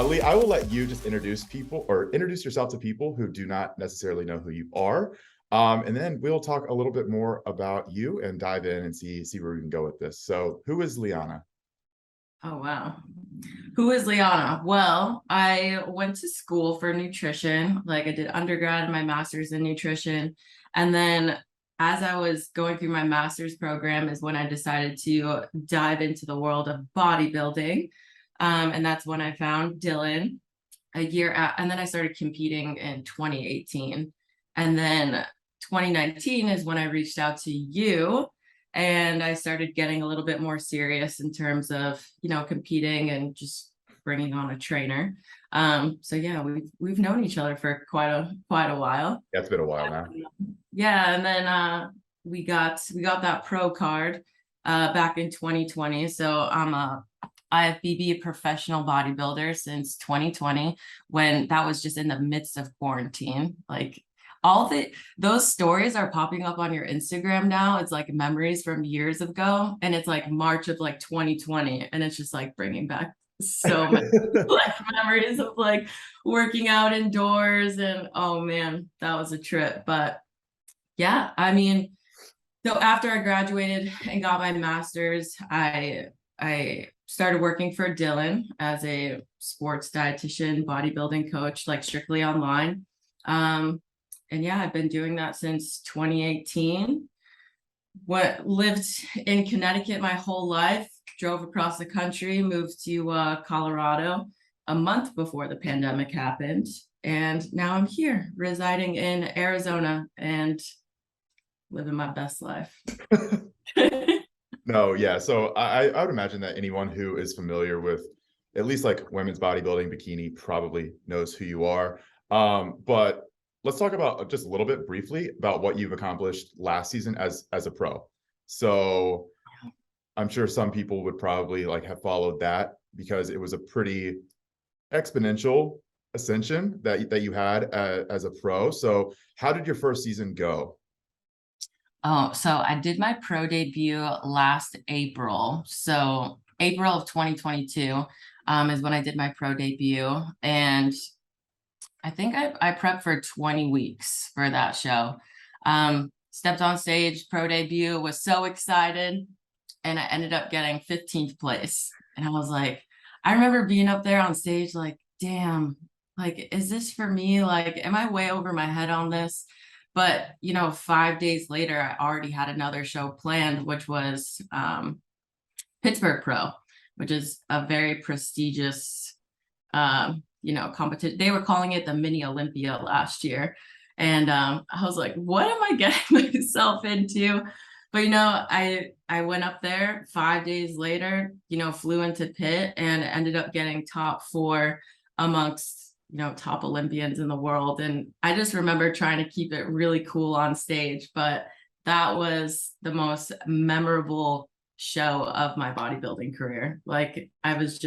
Lee, I will let you just introduce yourself to people who do not necessarily know who you are. And then we'll talk a little bit more about you and dive in and see where we can go with this. So who is Liana? Oh, wow. Who is Liana? Well, I went to school for nutrition. Like I did undergrad and my master's in nutrition. And then as I was going through my master's program is when I decided to dive into the world of bodybuilding. And that's when I found Dylan and then I started competing in 2018. And then 2019 is when I reached out to you and I started getting a little bit more serious in terms of, competing and just bringing on a trainer. So yeah, we've known each other for quite a while. Yeah, it's been a while now. Yeah, and then we got that pro card back in 2020. So I'm a IFBB professional bodybuilder since 2020, when that was just in the midst of quarantine. Like those stories are popping up on your Instagram now. It's like memories from years ago, and it's like March of like 2020, and it's just like bringing back so many like memories of like working out indoors, and oh man, that was a trip. But yeah, I mean, so after I graduated and got my master's, I started working for Dylan as a sports dietitian, bodybuilding coach, like strictly online. And yeah, I've been doing that since 2018. Lived in Connecticut my whole life, drove across the country, moved to Colorado a month before the pandemic happened. And now I'm here residing in Arizona and living my best life. No, yeah. So I would imagine that anyone who is familiar with at least like women's bodybuilding, bikini, probably knows who you are. But let's talk about just a little bit briefly about what you've accomplished last season as a pro. So I'm sure some people would probably like have followed that because it was a pretty exponential ascension that you had as a pro. So how did your first season go? Oh, so I did my pro debut last April. So April of 2022 is when I did my pro debut. And I think I prepped for 20 weeks for that show. Stepped on stage, pro debut, was so excited. And I ended up getting 15th place. And I was like, I remember being up there on stage like, damn, like, is this for me? Like, am I way over my head on this? But, 5 days later, I already had another show planned, which was Pittsburgh Pro, which is a very prestigious, competition. They were calling it the mini Olympia last year. And I was like, what am I getting myself into? But, I went up there 5 days later, flew into Pitt and ended up getting top 4 amongst top Olympians in the world. And I just remember trying to keep it really cool on stage, but that was the most memorable show of my bodybuilding career. Like I was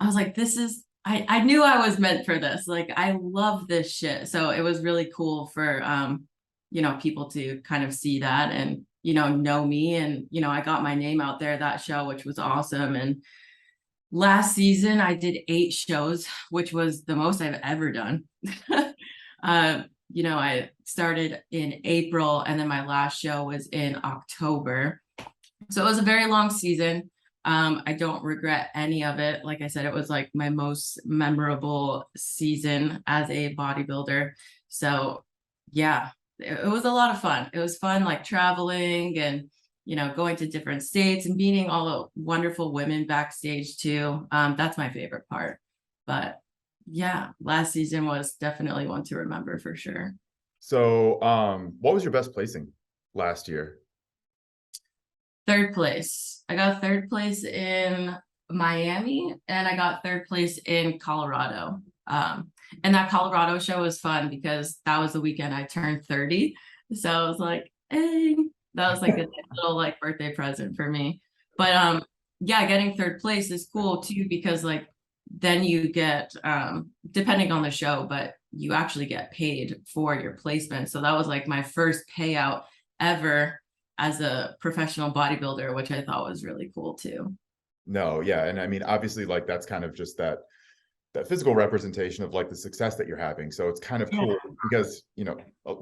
like, I knew I was meant for this. Like, I love this shit. So it was really cool for, people to kind of see that and, know me. And, I got my name out there that show, which was awesome. And last season, I did 8 shows, which was the most I've ever done. I started in April and then my last show was in October. So it was a very long season. I don't regret any of it. Like I said, it was like my most memorable season as a bodybuilder. So yeah, it was a lot of fun. It was fun, like traveling and going to different states and meeting all the wonderful women backstage too. That's my favorite part. But yeah, last season was definitely one to remember for sure. So what was your best placing last year? 3rd place. I got 3rd place in Miami and I got 3rd place in Colorado. And that Colorado show was fun because that was the weekend I turned 30. So I was like, hey, that was like a little like birthday present for me. But yeah, getting 3rd place is cool too, because like then you get depending on the show, but you actually get paid for your placement. So that was like my first payout ever as a professional bodybuilder, which I thought was really cool too. No, yeah. And I mean, obviously, like that's kind of just that physical representation of like the success that you're having. So it's kind of Yeah. cool because,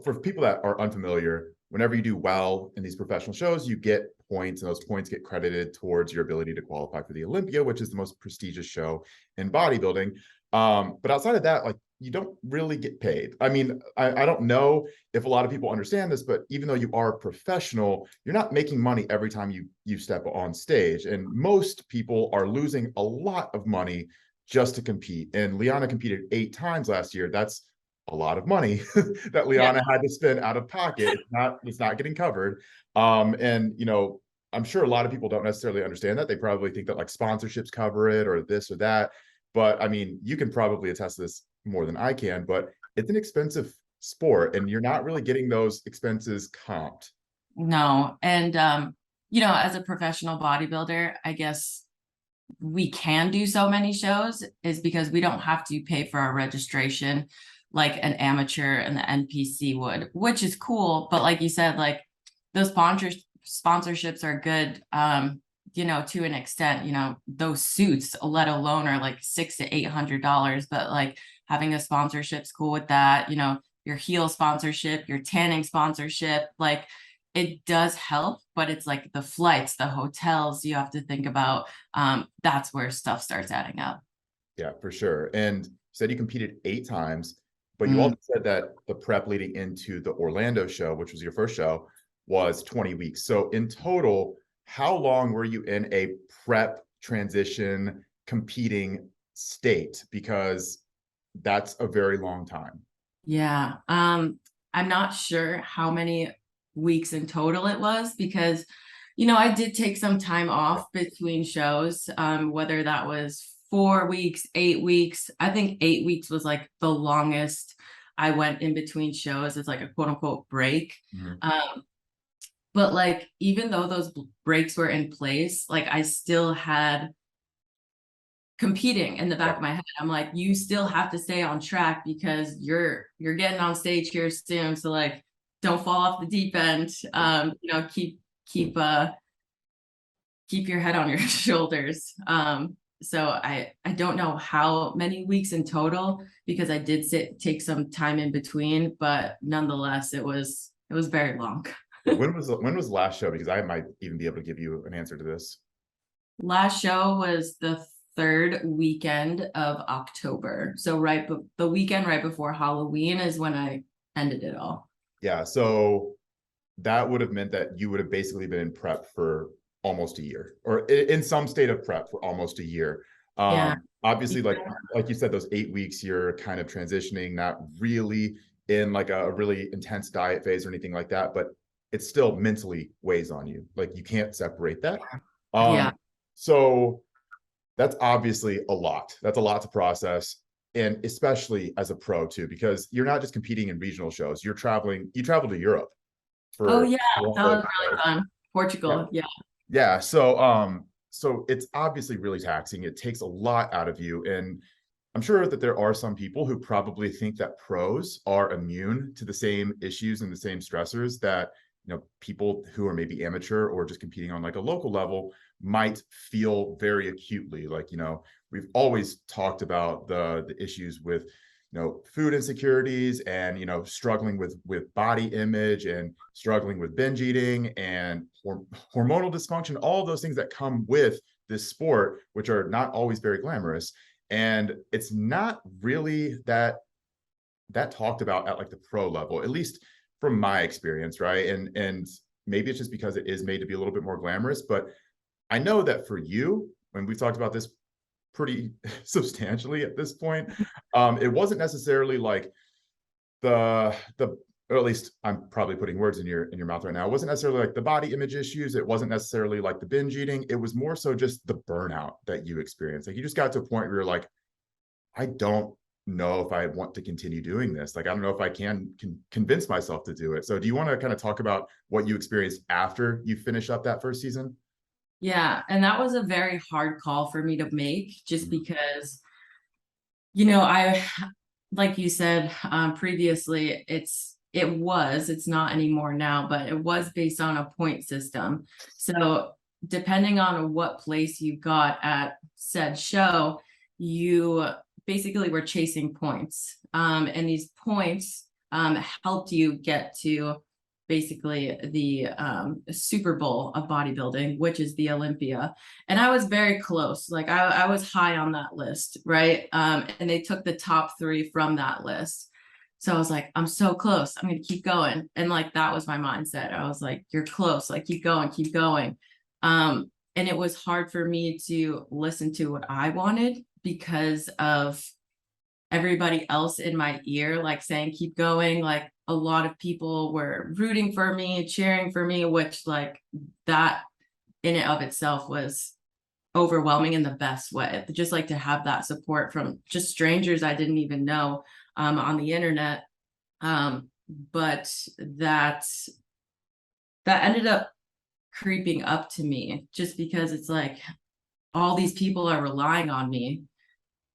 for people that are unfamiliar, whenever you do well in these professional shows, you get points, and those points get credited towards your ability to qualify for the Olympia, which is the most prestigious show in bodybuilding. But outside of that, like, you don't really get paid. I mean, I don't know if a lot of people understand this, but even though you are a professional, you're not making money every time you step on stage. And most people are losing a lot of money just to compete. And Liana competed 8 times last year. That's a lot of money that Liana had to spend out of pocket. It's not getting covered. And I'm sure a lot of people don't necessarily understand that. They probably think that like sponsorships cover it or this or that. But I mean, you can probably attest to this more than I can, but it's an expensive sport and you're not really getting those expenses comped. No. And, as a professional bodybuilder, I guess we can do so many shows is because we don't have to pay for our registration like an amateur and the NPC would, which is cool. But like you said, like those sponsorships are good, to an extent. Those suits, let alone, are like $600 to $800. But like having a sponsorship's cool with that, your heel sponsorship, your tanning sponsorship, like it does help, but it's like the flights, the hotels you have to think about. That's where stuff starts adding up. Yeah, for sure. And you said you competed 8 times, but you Mm. also said that the prep leading into the Orlando show, which was your first show, was 20 weeks. So in total, how long were you in a prep transition competing state? Because that's a very long time. Yeah. I'm not sure how many weeks in total it was because, I did take some time off between shows, whether that was 4 weeks, 8 weeks. I think 8 weeks was like the longest I went in between shows as like a quote unquote break. Mhm. But like, even though those breaks were in place, like I still had competing in the back of my head. I'm like, you still have to stay on track because you're getting on stage here soon. So like, don't fall off the deep end. Keep keep your head on your shoulders. So I don't know how many weeks in total because I did take some time in between, but nonetheless, it was very long. When was the last show? Because I might even be able to give you an answer to this. Last show was the third weekend of October. So the weekend right before Halloween is when I ended it all. Yeah, so that would have meant that you would have basically been in prep for almost a year, or in some state of prep for almost a year. Yeah. Obviously, like you said, those 8 weeks, you're kind of transitioning, not really in like a really intense diet phase or anything like that, but it still mentally weighs on you. Like you can't separate that. Yeah. So that's obviously a lot. That's a lot to process. And especially as a pro too, because you're not just competing in regional shows, you travel to Europe Oh for yeah, one that of was those really shows. fun. Portugal. Yeah. Yeah. So it's obviously really taxing. It takes a lot out of you. And I'm sure that there are some people who probably think that pros are immune to the same issues and the same stressors that, people who are maybe amateur or just competing on like a local level might feel very acutely. Like, we've always talked about the issues with, food insecurities and, struggling with body image and struggling with binge eating and hormonal dysfunction, all of those things that come with this sport, which are not always very glamorous. And it's not really that talked about at like the pro level, at least from my experience, right? And maybe it's just because it is made to be a little bit more glamorous, but I know that for you, when we've talked about this pretty substantially at this point, it wasn't necessarily like the or at least I'm probably putting words in your mouth right now. It wasn't necessarily like the body image issues. It wasn't necessarily like the binge eating. It was more so just the burnout that you experienced. Like you just got to a point where you're like, I don't know if I want to continue doing this. Like, I don't know if I can convince myself to do it. So do you want to kind of talk about what you experienced after you finish up that first season? Yeah. And that was a very hard call for me to make just because, I, like you said, previously, it's not anymore now, but it was based on a point system. So depending on what place you got at said show, you basically were chasing points. And these points helped you get to basically the Super Bowl of bodybuilding, which is the Olympia. And I was very close. Like I was high on that list, right? And they took the top 3 from that list. So I was like, I'm so close. I'm going to keep going. And like, that was my mindset. I was like, you're close, like keep going, keep going. And it was hard for me to listen to what I wanted because of everybody else in my ear, like saying, keep going. Like a lot of people were rooting for me, cheering for me, which like that in and of itself was overwhelming in the best way. Just like to have that support from just strangers I didn't even know on the internet. But that ended up creeping up to me just because it's like all these people are relying on me.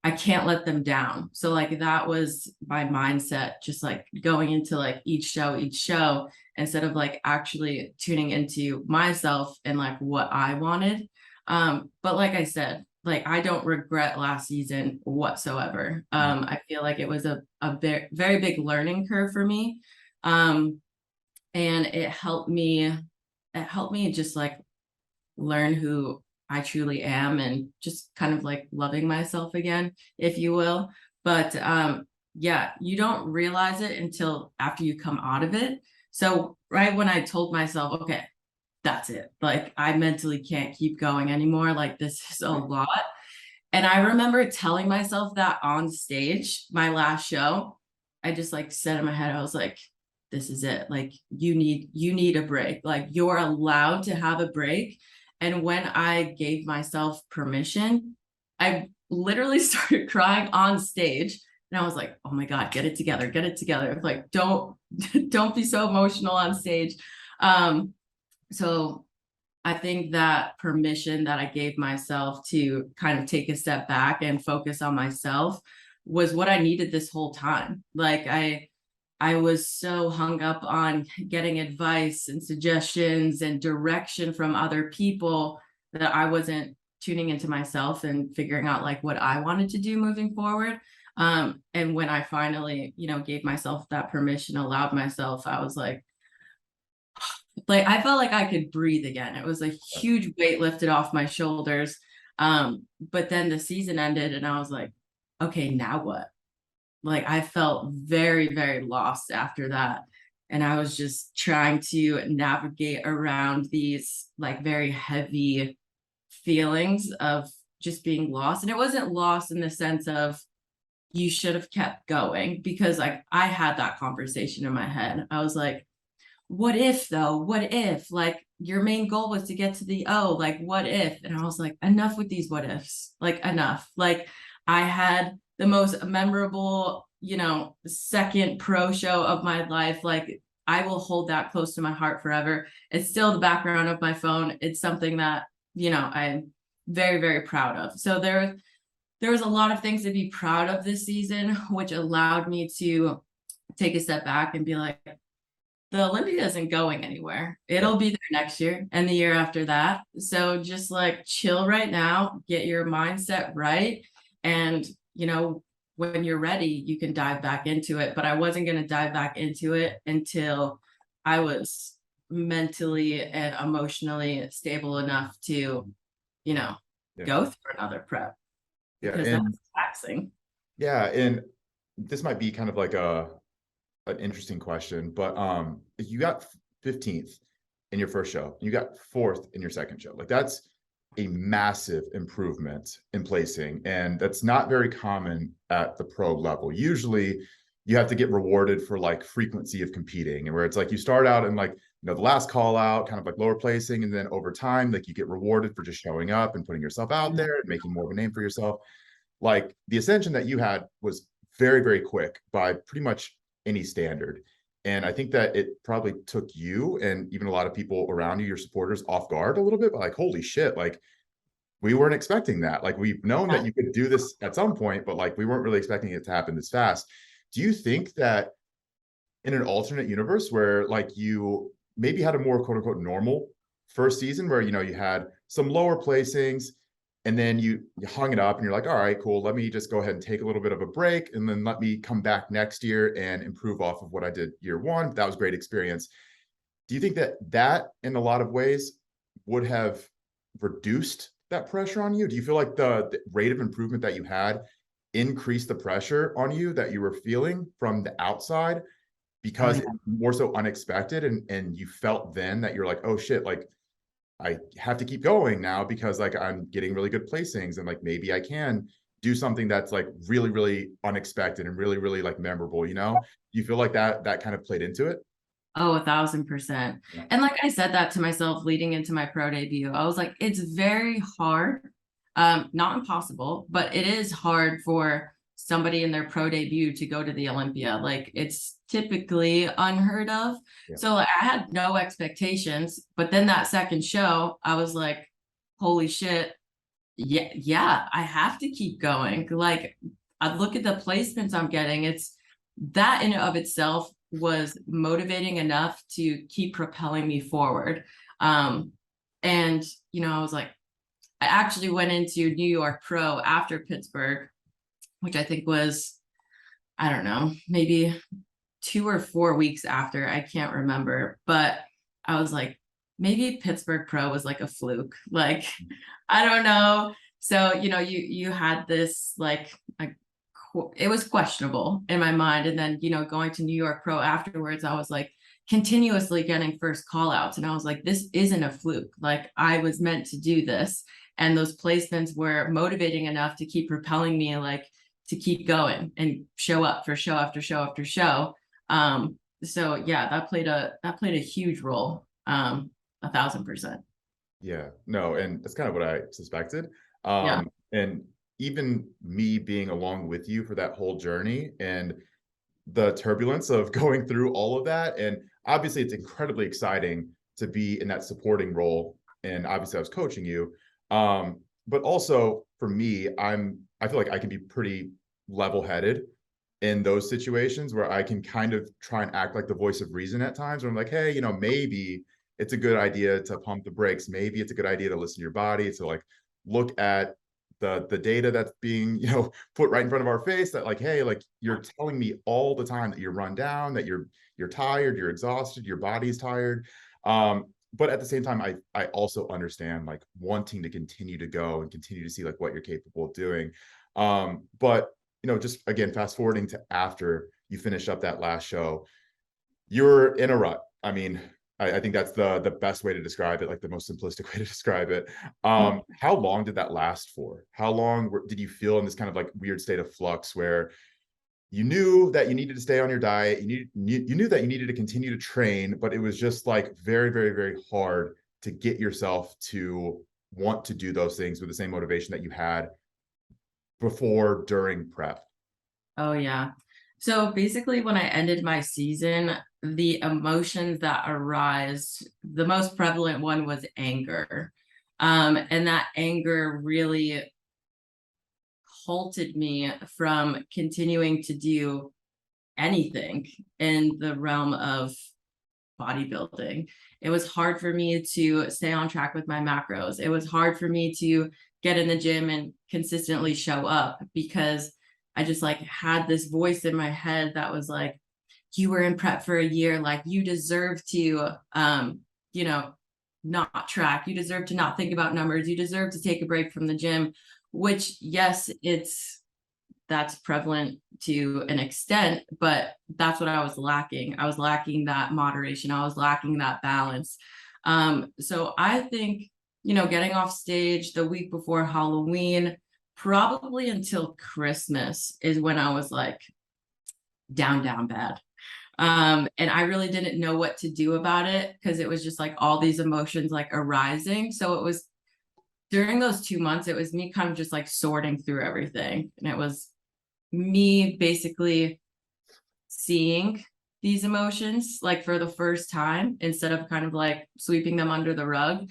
I can't let them down. So like that was my mindset, just like going into like each show, instead of like actually tuning into myself and like what I wanted. But like I said, like I don't regret last season whatsoever. I feel like it was a very, very big learning curve for me. And it helped me just like learn who I truly am and just kind of like loving myself again, if you will. But yeah, you don't realize it until after you come out of it. So right when I told myself, okay, that's it. Like I mentally can't keep going anymore. Like this is a lot. And I remember telling myself that on stage, my last show, I just like said in my head, I was like, this is it. Like you need a break. Like you're allowed to have a break. And when I gave myself permission, I literally started crying on stage. And I was like, oh my God, get it together, get it together. Like, don't be so emotional on stage. So I think that permission that I gave myself to kind of take a step back and focus on myself was what I needed this whole time. Like I was so hung up on getting advice and suggestions and direction from other people that I wasn't tuning into myself and figuring out like what I wanted to do moving forward. And when I finally, gave myself that permission, allowed myself, I was like I felt like I could breathe again. It was a huge weight lifted off my shoulders. But then the season ended and I was like, okay, now what? Like I felt very, very lost after that. And I was just trying to navigate around these like very heavy feelings of just being lost. And it wasn't lost in the sense of you should have kept going, because like I had that conversation in my head. I was like, what if though? What if like your main goal was to get to the O? Like what if? And I was like, enough with these what ifs. Like enough. Like I had the most memorable, second pro show of my life. Like I will hold that close to my heart forever. It's still the background of my phone. It's something that, I'm very, very proud of. So there was a lot of things to be proud of this season, which allowed me to take a step back and be like, the Olympia isn't going anywhere. It'll be there next year and the year after that. So just like chill right now, get your mindset right. And, when you're ready, you can dive back into it. But I wasn't going to dive back into it until I was mentally and emotionally stable enough to, go through another prep. Yeah. Because And that's taxing. yeah, and this might be kind of like an interesting question, but you got 15th in your first show, you got 4th in your second show. Like that's a massive improvement in placing, and that's not very common at the pro level. Usually you have to get rewarded for like frequency of competing, and where it's like you start out in like the last call out kind of like lower placing, and then over time like you get rewarded for just showing up and putting yourself out there and making more of a name for yourself. Like the ascension that you had was very, very quick by pretty much any standard. And I think that it probably took you and even a lot of people around you, your supporters, off guard a little bit, but like, holy shit, like we weren't expecting that. Like we've known that you could do this at some point, but like we weren't really expecting it to happen this fast. Do you think that in an alternate universe where like you maybe had a more quote unquote normal first season where, you had some lower placings, and then you hung it up and you're like, all right, cool, let me just go ahead and take a little bit of a break, and then let me come back next year and improve off of what I did year one. That was a great experience. Do you think that in a lot of ways would have reduced that pressure on you? Do you feel like the rate of improvement that you had increased the pressure on you that you were feeling from the outside, Oh because yeah. it's more so unexpected, and you felt then that you're like, oh shit, like I have to keep going now because like I'm getting really good placings, and like maybe I can do something that's like really, really unexpected and really, really like memorable, you know? Do you feel like that kind of played into it? Oh, 1,000%. Yeah. And like I said that to myself leading into my pro debut, I was like, it's very hard, not impossible, but it is hard for somebody in their pro debut to go to the Olympia. Like it's typically unheard of. Yeah. So like, I had no expectations, but then that second show, I was like, holy shit. Yeah, I have to keep going. Like I look at the placements I'm getting. It's that in and of itself was motivating enough to keep propelling me forward. Um, and I was like, I actually went into New York Pro after Pittsburgh, which I think was, I don't know, maybe 2 or 4 weeks after. I can't remember, but I was like, maybe Pittsburgh Pro was like a fluke. Like, I don't know. So, you had this like it was questionable in my mind. And then, going to New York Pro afterwards, I was like continuously getting first call outs. And I was like, this isn't a fluke. Like I was meant to do this. And those placements were motivating enough to keep propelling me, like to keep going and show up for show after show after show. So yeah, that played a huge role. 1,000%. Yeah, no, and that's kind of what I suspected. Yeah. And even me being along with you for that whole journey and the turbulence of going through all of that. And obviously, it's incredibly exciting to be in that supporting role. And obviously, I was coaching you. But also for me, I feel like I can be pretty level-headed in those situations where I can kind of try and act like the voice of reason at times, where I'm like, hey, maybe it's a good idea to pump the brakes. Maybe it's a good idea to listen to your body, to like look at the data that's being, put right in front of our face, that like, hey, like you're telling me all the time that you're run down, that you're tired, you're exhausted, your body's tired. But at the same time, I also understand like wanting to continue to go and continue to see like what you're capable of doing. But just again, fast forwarding to after you finish up that last show, you're in a rut. I mean, I think that's the best way to describe it, like the most simplistic way to describe it. How long did that last for? How long did you feel in this kind of like weird state of flux where you knew that you needed to stay on your diet, you knew that you needed to continue to train, but it was just like very, very, very hard to get yourself to want to do those things with the same motivation that you had before, during prep? Oh yeah. So basically when I ended my season, the emotions that arise, the most prevalent one was anger. And that anger really halted me from continuing to do anything in the realm of bodybuilding. It was hard for me to stay on track with my macros. It was hard for me to get in the gym and consistently show up because I just like had this voice in my head that was like, you were in prep for a year, like you deserve to you know, not track, you deserve to not think about numbers, you deserve to take a break from the gym, which yes, that's prevalent to an extent, but that's what I was lacking. I was lacking that moderation. I was lacking that balance. So I think, getting off stage the week before Halloween, probably until Christmas is when I was like down bad. And I really didn't know what to do about it because it was just like all these emotions like arising. So it was during those 2 months, it was me kind of just like sorting through everything. And it was me basically seeing these emotions like for the first time instead of kind of like sweeping them under the rug.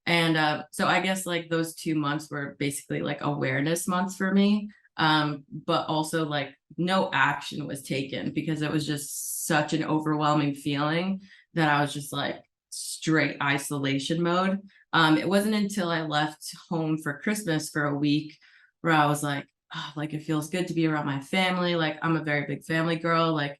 And so I guess like those 2 months were basically like awareness months for me. But also like no action was taken because it was just such an overwhelming feeling that I was just like, straight isolation mode. It wasn't until I left home for Christmas for a week where I was like, oh, like it feels good to be around my family. Like I'm a very big family girl. Like,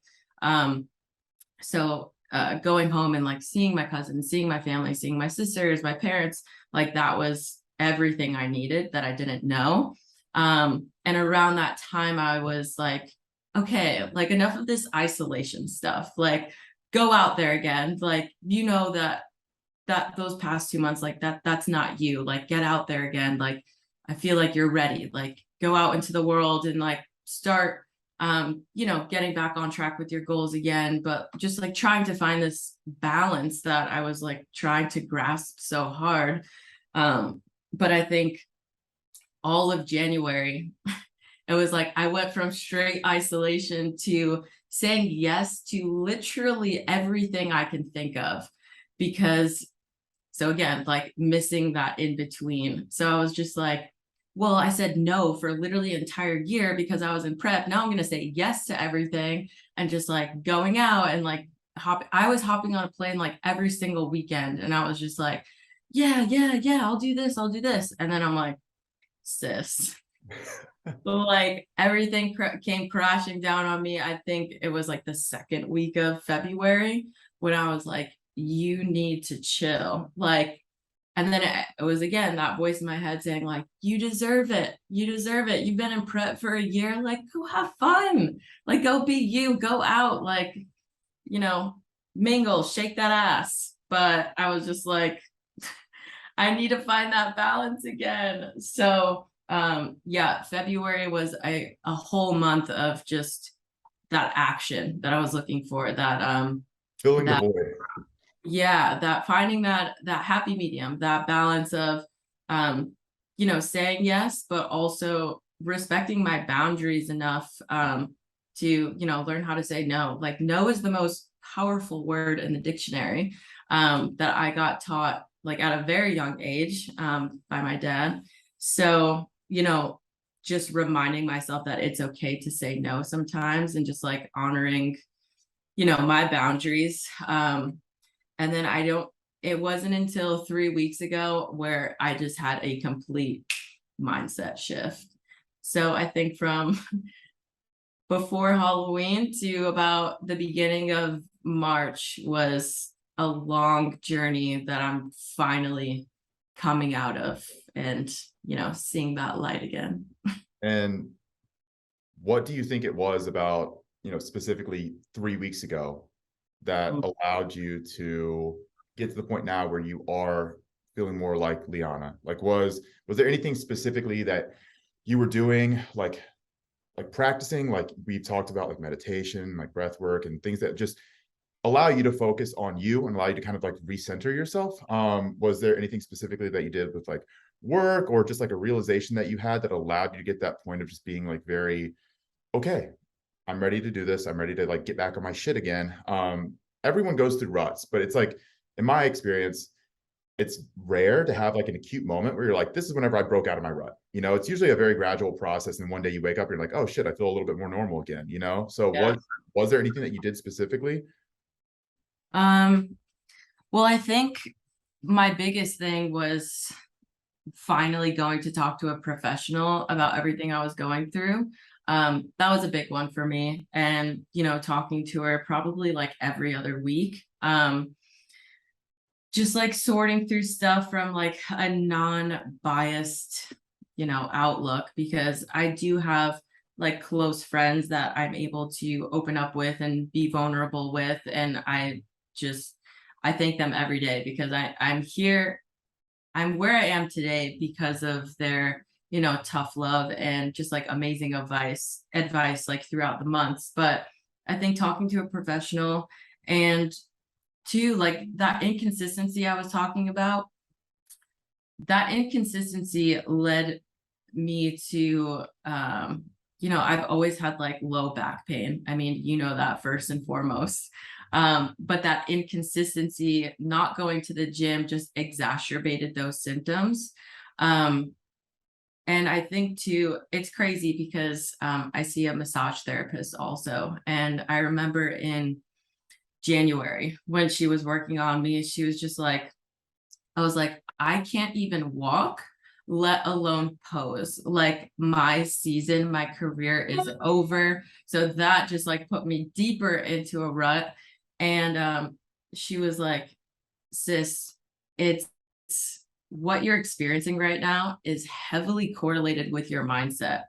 so going home and like seeing my cousins, seeing my family, seeing my sisters, my parents, like that was everything I needed that I didn't know. And around that time, I was like, okay, like enough of this isolation stuff. Like go out there again. Like, you know, that those past 2 months, like that's not you. Like get out there again. Like I feel like you're ready. Like go out into the world and like start you know, getting back on track with your goals again, but just like trying to find this balance that I was like trying to grasp so hard. But I think all of January, it was like I went from straight isolation to saying yes to literally everything I can think of. Because, so again, like missing that in between. So I was just like, well, I said no for literally an entire year because I was in prep. Now I'm going to say yes to everything and just like going out and like I was hopping on a plane like every single weekend. And I was just like, yeah, I'll do this. I'll do this. And then I'm like, sis, like everything came crashing down on me. I think it was like the second week of February when I was like, you need to chill. Like, and then it was again that voice in my head saying like, you deserve it. You deserve it. You've been in prep for a year. Like, go have fun. Like, go be you. Go out. Like, you know, mingle, shake that ass. But I was just like, I need to find that balance again. So yeah, February was a whole month of just that action that I was looking for. Filling the That void. yeah, that finding that happy medium, that balance of you know, saying yes, but also respecting my boundaries enough to, you know, learn how to say no. Like no is the most powerful word in the dictionary that I got taught like at a very young age by my dad. So, you know, just reminding myself that it's okay to say no sometimes and just like honoring, you know, my boundaries. And then it wasn't until 3 weeks ago where I just had a complete mindset shift. So I think from before Halloween to about the beginning of March was a long journey that I'm finally coming out of and, you know, seeing that light again. And what do you think it was about, specifically 3 weeks ago that allowed you to get to the point now where you are feeling more like Liana? Like, was there anything specifically that you were doing, like practicing, like we talked about, like meditation, like breath work and things that just allow you to focus on you and allow you to kind of like recenter yourself? Was there anything specifically that you did with like work or just like a realization that you had that allowed you to get that point of just being like very, okay, I'm ready to do this. I'm ready to like get back on my shit again. Everyone goes through ruts, but it's like, in my experience, it's rare to have like an acute moment where you're like, this is whenever I broke out of my rut. It's usually a very gradual process. And one day you wake up, you're like, oh shit, I feel a little bit more normal again, So Yeah. was there anything that you did specifically? Well, I think my biggest thing was finally going to talk to a professional about everything I was going through. That was a big one for me. And, you know, talking to her probably like every other week. Just like sorting through stuff from like a non-biased, you know, outlook, because I do have like close friends that I'm able to open up with and be vulnerable with. And I thank them every day because I'm where I am today because of their, you know, tough love and just like amazing advice like throughout the months. But I think talking to a professional and to like that inconsistency I was talking about, that inconsistency led me to, you know, I've always had like low back pain. I mean, you know that first and foremost. But that inconsistency, not going to the gym, just exacerbated those symptoms. And I think too, it's crazy because I see a massage therapist also. And I remember in January when she was working on me. She was just like, I was like, I can't even walk, let alone pose. Like my season, my career is over. So that just like put me deeper into a rut. And she was like, sis, it's what you're experiencing right now is heavily correlated with your mindset.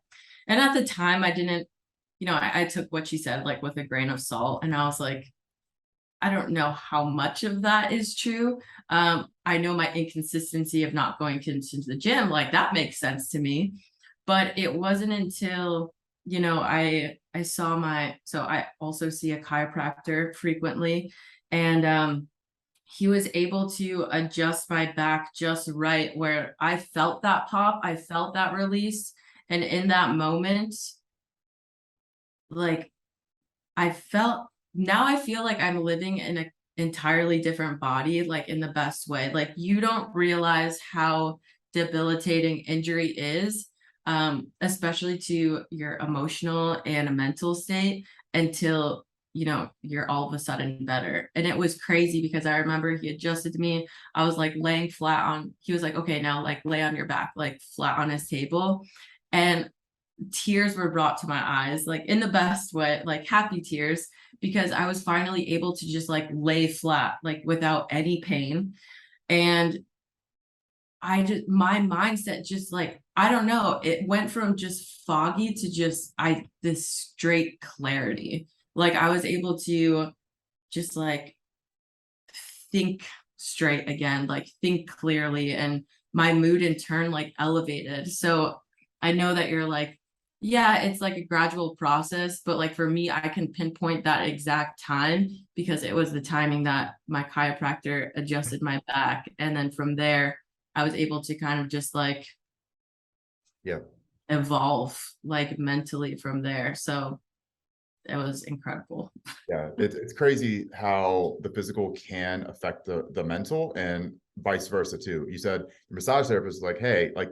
And at the time, I didn't, I took what she said like with a grain of salt. And I was like, I don't know how much of that is true. I know my inconsistency of not going into the gym, like that makes sense to me. But it wasn't until, I saw so I also see a chiropractor frequently. And he was able to adjust my back just right where I felt that pop, I felt that release. And in that moment, like now I feel like I'm living in an entirely different body, like in the best way. Like you don't realize how debilitating injury is, especially to your emotional and mental state until, you're all of a sudden better. And it was crazy because I remember he adjusted me. I was like laying flat he was like, okay, now like lay on your back, like flat on his table. And tears were brought to my eyes, like in the best way, like happy tears, because I was finally able to just like lay flat, like without any pain. And my mindset just like, I don't know, it went from just foggy to just this straight clarity. Like I was able to just like think straight again, like think clearly, and my mood in turn like elevated. So I know that you're like, yeah, it's like a gradual process, but like for me, I can pinpoint that exact time because it was the timing that my chiropractor adjusted my back. And then from there, I was able to kind of just like Yeah. evolve like mentally from there. So it was incredible. Yeah, it's crazy how the physical can affect the mental and vice versa too. You said your massage therapist is like, hey, like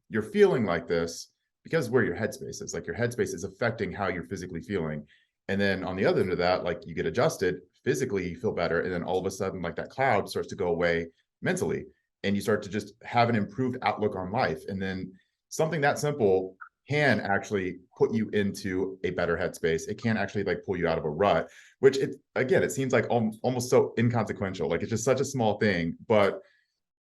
you're feeling like this because where your headspace is, like your headspace is affecting how you're physically feeling. And then on the other end of that, like you get adjusted physically, you feel better, and then all of a sudden, like that cloud starts to go away mentally, and you start to just have an improved outlook on life. And then something that simple can actually put you into a better headspace. It can actually like pull you out of a rut, which it seems like almost so inconsequential. Like it's just such a small thing, but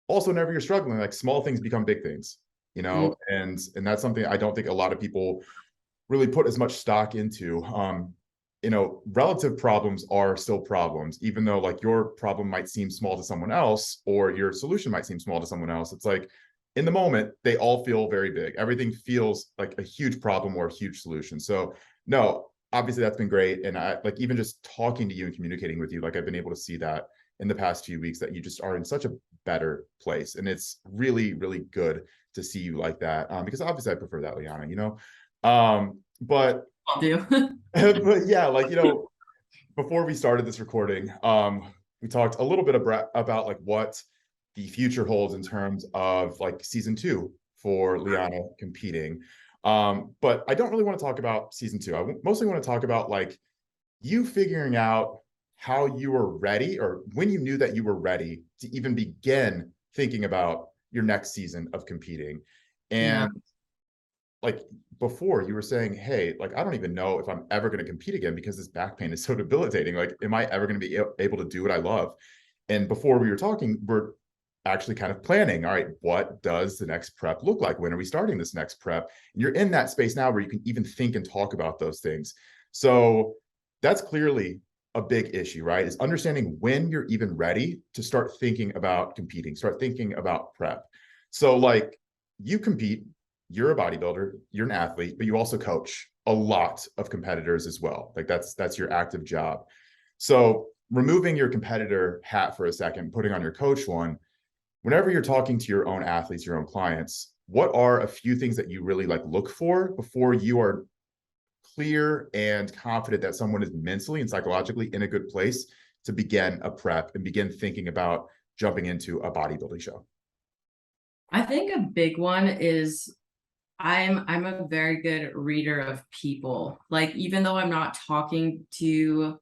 also whenever you're struggling, like small things become big things, Mm. and that's something I don't think a lot of people really put as much stock into. Relative problems are still problems, even though like your problem might seem small to someone else or your solution might seem small to someone else. It's like in the moment, they all feel very big. Everything feels like a huge problem or a huge solution. So no, obviously that's been great. And I like even just talking to you and communicating with you, like I've been able to see that in the past few weeks that you just are in such a better place. And it's really, really good to see you like that. Because obviously I prefer that, Liana, but I'll do. but yeah, like before we started this recording, we talked a little bit about like what the future holds in terms of like season 2 for Liana competing. But I don't really want to talk about season 2. I mostly want to talk about like you figuring out how you were ready or when you knew that you were ready to even begin thinking about your next season of competing. Yeah. And like before you were saying, hey, like I don't even know if I'm ever going to compete again because this back pain is so debilitating. Like, am I ever going to be able to do what I love? And before we were talking, we're actually kind of planning, all right, what does the next prep look like? When are we starting this next prep? And you're in that space now where you can even think and talk about those things. So that's clearly a big issue, right? Is understanding when you're even ready to start thinking about competing, start thinking about prep. So like you compete, you're a bodybuilder, you're an athlete, but you also coach a lot of competitors as well. Like that's your active job. So removing your competitor hat for a second, putting on your coach one, whenever you're talking to your own athletes, your own clients, what are a few things that you really like look for before you are clear and confident that someone is mentally and psychologically in a good place to begin a prep and begin thinking about jumping into a bodybuilding show? I think a big one is I'm a very good reader of people. Like even though I'm not talking to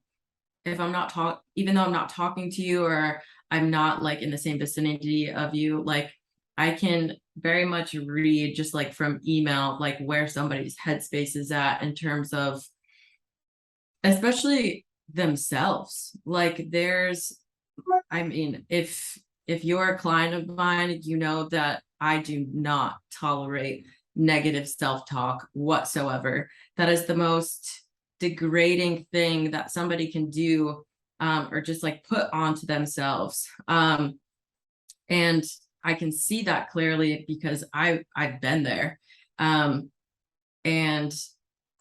if I'm not even though I'm not talking to you, or I'm not like in the same vicinity of you, like I can very much read just like from email, like where somebody's headspace is at in terms of especially themselves. Like I mean, if you're a client of mine, you know that I do not tolerate negative self-talk whatsoever. That is the most degrading thing that somebody can do, or just like put onto themselves. And I can see that clearly because I've been there. And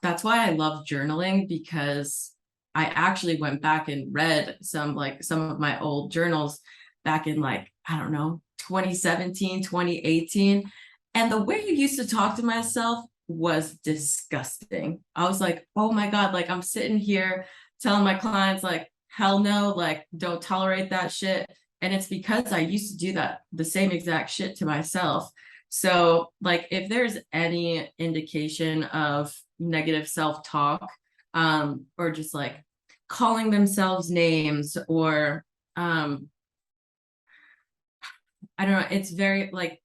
that's why I love journaling, because I actually went back and read some of my old journals back in like, I don't know, 2017, 2018. And the way I used to talk to myself was disgusting. I was like, oh my God, like I'm sitting here telling my clients like, hell no, like don't tolerate that shit. And it's because I used to do that, the same exact shit to myself. So like if there's any indication of negative self-talk, or just like calling themselves names, or I don't know, it's very like,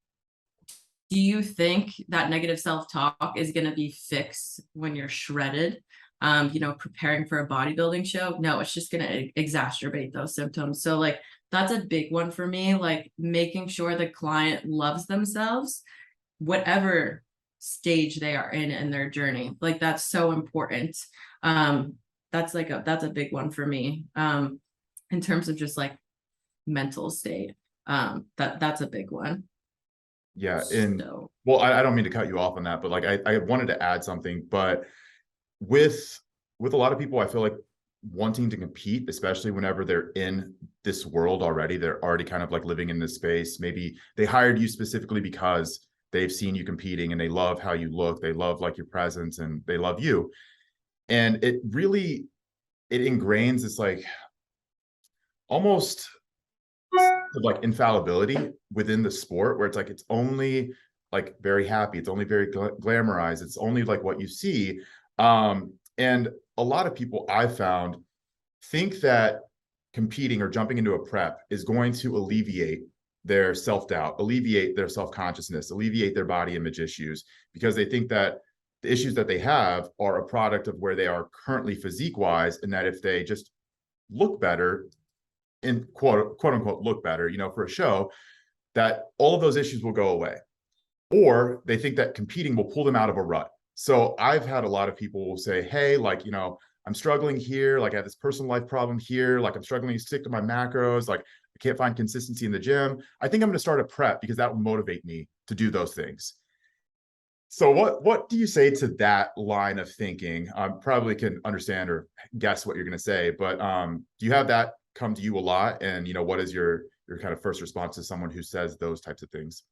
do you think that negative self-talk is going to be fixed when you're shredded, preparing for a bodybuilding show? No, it's just going to exacerbate those symptoms. So like that's a big one for me, like making sure the client loves themselves, whatever stage they are in their journey. Like that's so important. That's a big one for me, in terms of just like mental state. That's a big one. Yeah. And So well, I don't mean to cut you off on that, but like I wanted to add something, but with a lot of people, I feel like wanting to compete, especially whenever they're in this world already, they're already kind of like living in this space. Maybe they hired you specifically because they've seen you competing and they love how you look, they love like your presence, and they love you. And it really, it ingrains this like almost like infallibility within the sport, where it's like it's only like very happy, it's only very glamorized, it's only like what you see. And a lot of people I've found think that competing or jumping into a prep is going to alleviate their self-doubt, alleviate their self-consciousness, alleviate their body image issues, because they think that the issues that they have are a product of where they are currently physique wise, and that if they just look better, in quote unquote look better, for a show, that all of those issues will go away. Or they think that competing will pull them out of a rut. So I've had a lot of people say, hey, like, I'm struggling here. Like I have this personal life problem here. Like I'm struggling to stick to my macros. Like I can't find consistency in the gym. I think I'm going to start a prep because that will motivate me to do those things. So what do you say to that line of thinking? Probably can understand or guess what you're going to say, but do you have that come to you a lot? And what is your kind of first response to someone who says those types of things?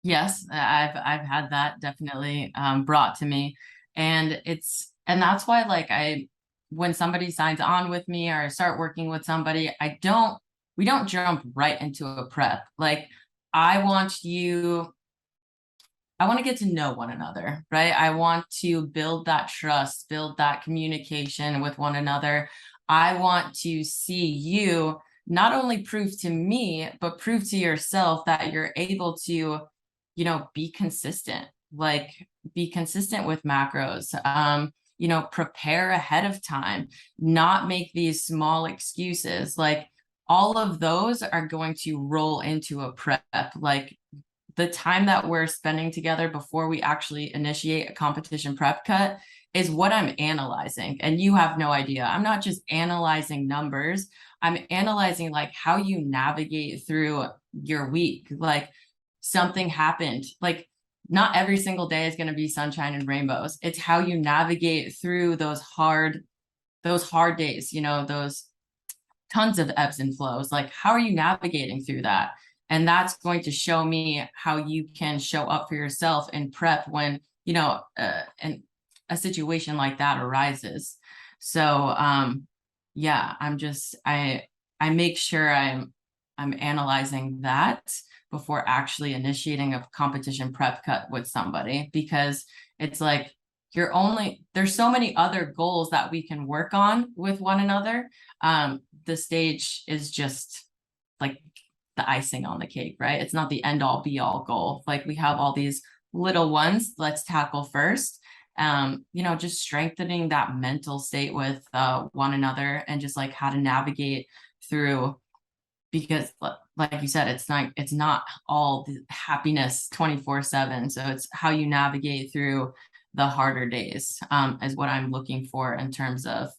Yes, I've had that definitely brought to me. And that's why like when somebody signs on with me or I start working with somebody, we don't jump right into a prep. Like I want to get to know one another, right? I want to build that trust, build that communication with one another. I want to see you not only prove to me, but prove to yourself that you're able to, be consistent, like be consistent with macros, prepare ahead of time, not make these small excuses. Like all of those are going to roll into a prep. Like the time that we're spending together before we actually initiate a competition prep cut is what I'm analyzing. And you have no idea. I'm not just analyzing numbers. I'm analyzing like how you navigate through your week. Like something happened. Like not every single day is going to be sunshine and rainbows. It's how you navigate through those hard days, those tons of ebbs and flows. Like how are you navigating through that? And that's going to show me how you can show up for yourself in prep when, and a situation like that arises. So, yeah, I make sure I'm analyzing that before actually initiating a competition prep cut with somebody, because it's like, there's so many other goals that we can work on with one another. The stage is just like the icing on the cake, right? It's not the end all be all goal. Like we have all these little ones let's tackle first. Just strengthening that mental state with one another, and just like how to navigate through, because like you said, it's not all the happiness 24/7. So it's how you navigate through the harder days, is what I'm looking for in terms of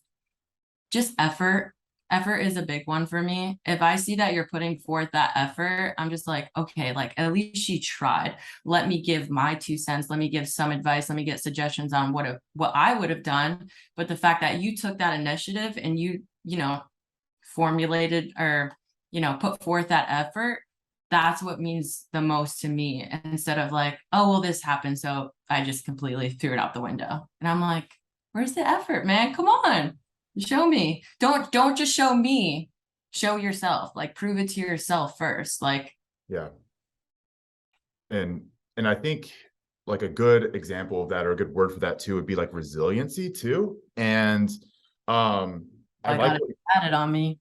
just effort. Effort is a big one for me. If I see that you're putting forth that effort, I'm just like, okay, like at least she tried. Let me give my 2 cents. Let me give some advice. Let me get suggestions on what I would have done. But the fact that you took that initiative and you formulated, or put forth that effort, that's what means the most to me, instead of like, oh well, this happened, so I just completely threw it out the window. And I'm like, where's the effort, man? Come on, show me. Don't just show me, show yourself. Like, prove it to yourself first. Like, Yeah. And I think like a good example of that, or a good word for that too, would be like resiliency too. And I I like got it added on me.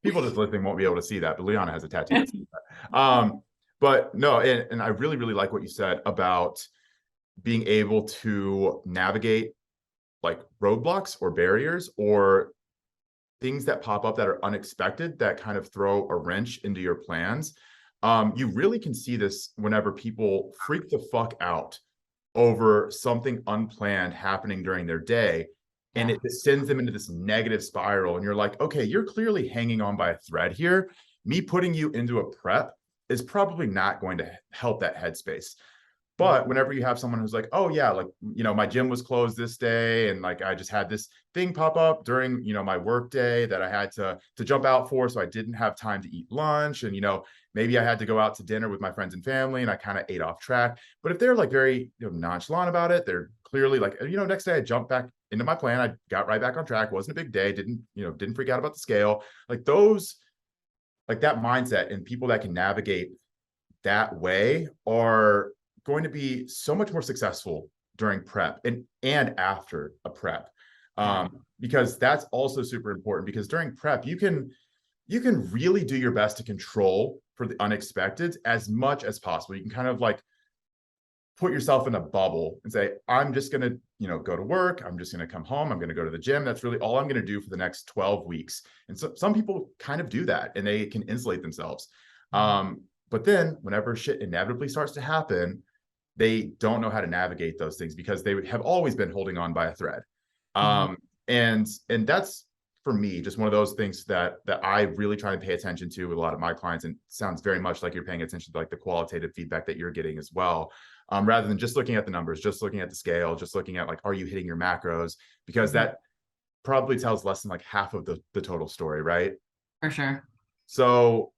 people just listening won't be able to see that, but Liana has a tattoo that says that. But no, and I really, really like what you said about being able to navigate like roadblocks or barriers or things that pop up that are unexpected, that kind of throw a wrench into your plans. You really can see this whenever people freak the fuck out over something unplanned happening during their day. And Yeah. it sends them into this negative spiral. And you're like, okay, you're clearly hanging on by a thread here. Me putting you into a prep is probably not going to help that headspace. But whenever you have someone who's like, oh yeah, like, my gym was closed this day, and like I just had this thing pop up during, my work day that I had to jump out for, so I didn't have time to eat lunch. And maybe I had to go out to dinner with my friends and family and I kind of ate off track. But if they're like very nonchalant about it, they're clearly like, next day I jumped back into my plan, I got right back on track, wasn't a big day, didn't freak out about the scale. Like those, like that mindset, and people that can navigate that way are going to be so much more successful during prep and after a prep. Because that's also super important, because during prep you can really do your best to control for the unexpected as much as possible. You can kind of like put yourself in a bubble and say, I'm just going to go to work, I'm just going to come home, I'm going to go to the gym, that's really all I'm going to do for the next 12 weeks. And so some people kind of do that and they can insulate themselves. But then whenever shit inevitably starts to happen, they don't know how to navigate those things because they have always been holding on by a thread. And that's, for me, just one of those things that I really try to pay attention to with a lot of my clients. And it sounds very much like you're paying attention to like the qualitative feedback that you're getting as well. Rather than just looking at the numbers, just looking at the scale, just looking at like, are you hitting your macros? Because that probably tells less than like half of the total story, right? For sure. So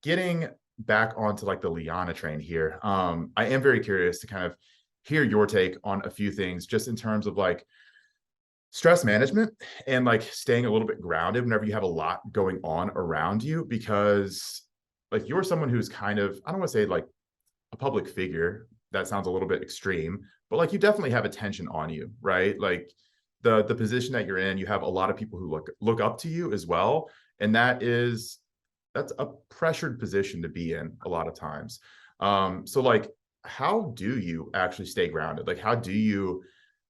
getting back onto like the Liana train here, I am very curious to kind of hear your take on a few things, just in terms of like stress management and like staying a little bit grounded whenever you have a lot going on around you. Because like you're someone who's kind of, I don't want to say like a public figure, that sounds a little bit extreme, but like you definitely have attention on you, right? Like the position that you're in, you have a lot of people who look up to you as well. And that's a pressured position to be in a lot of times. So like, how do you actually stay grounded? Like, how do you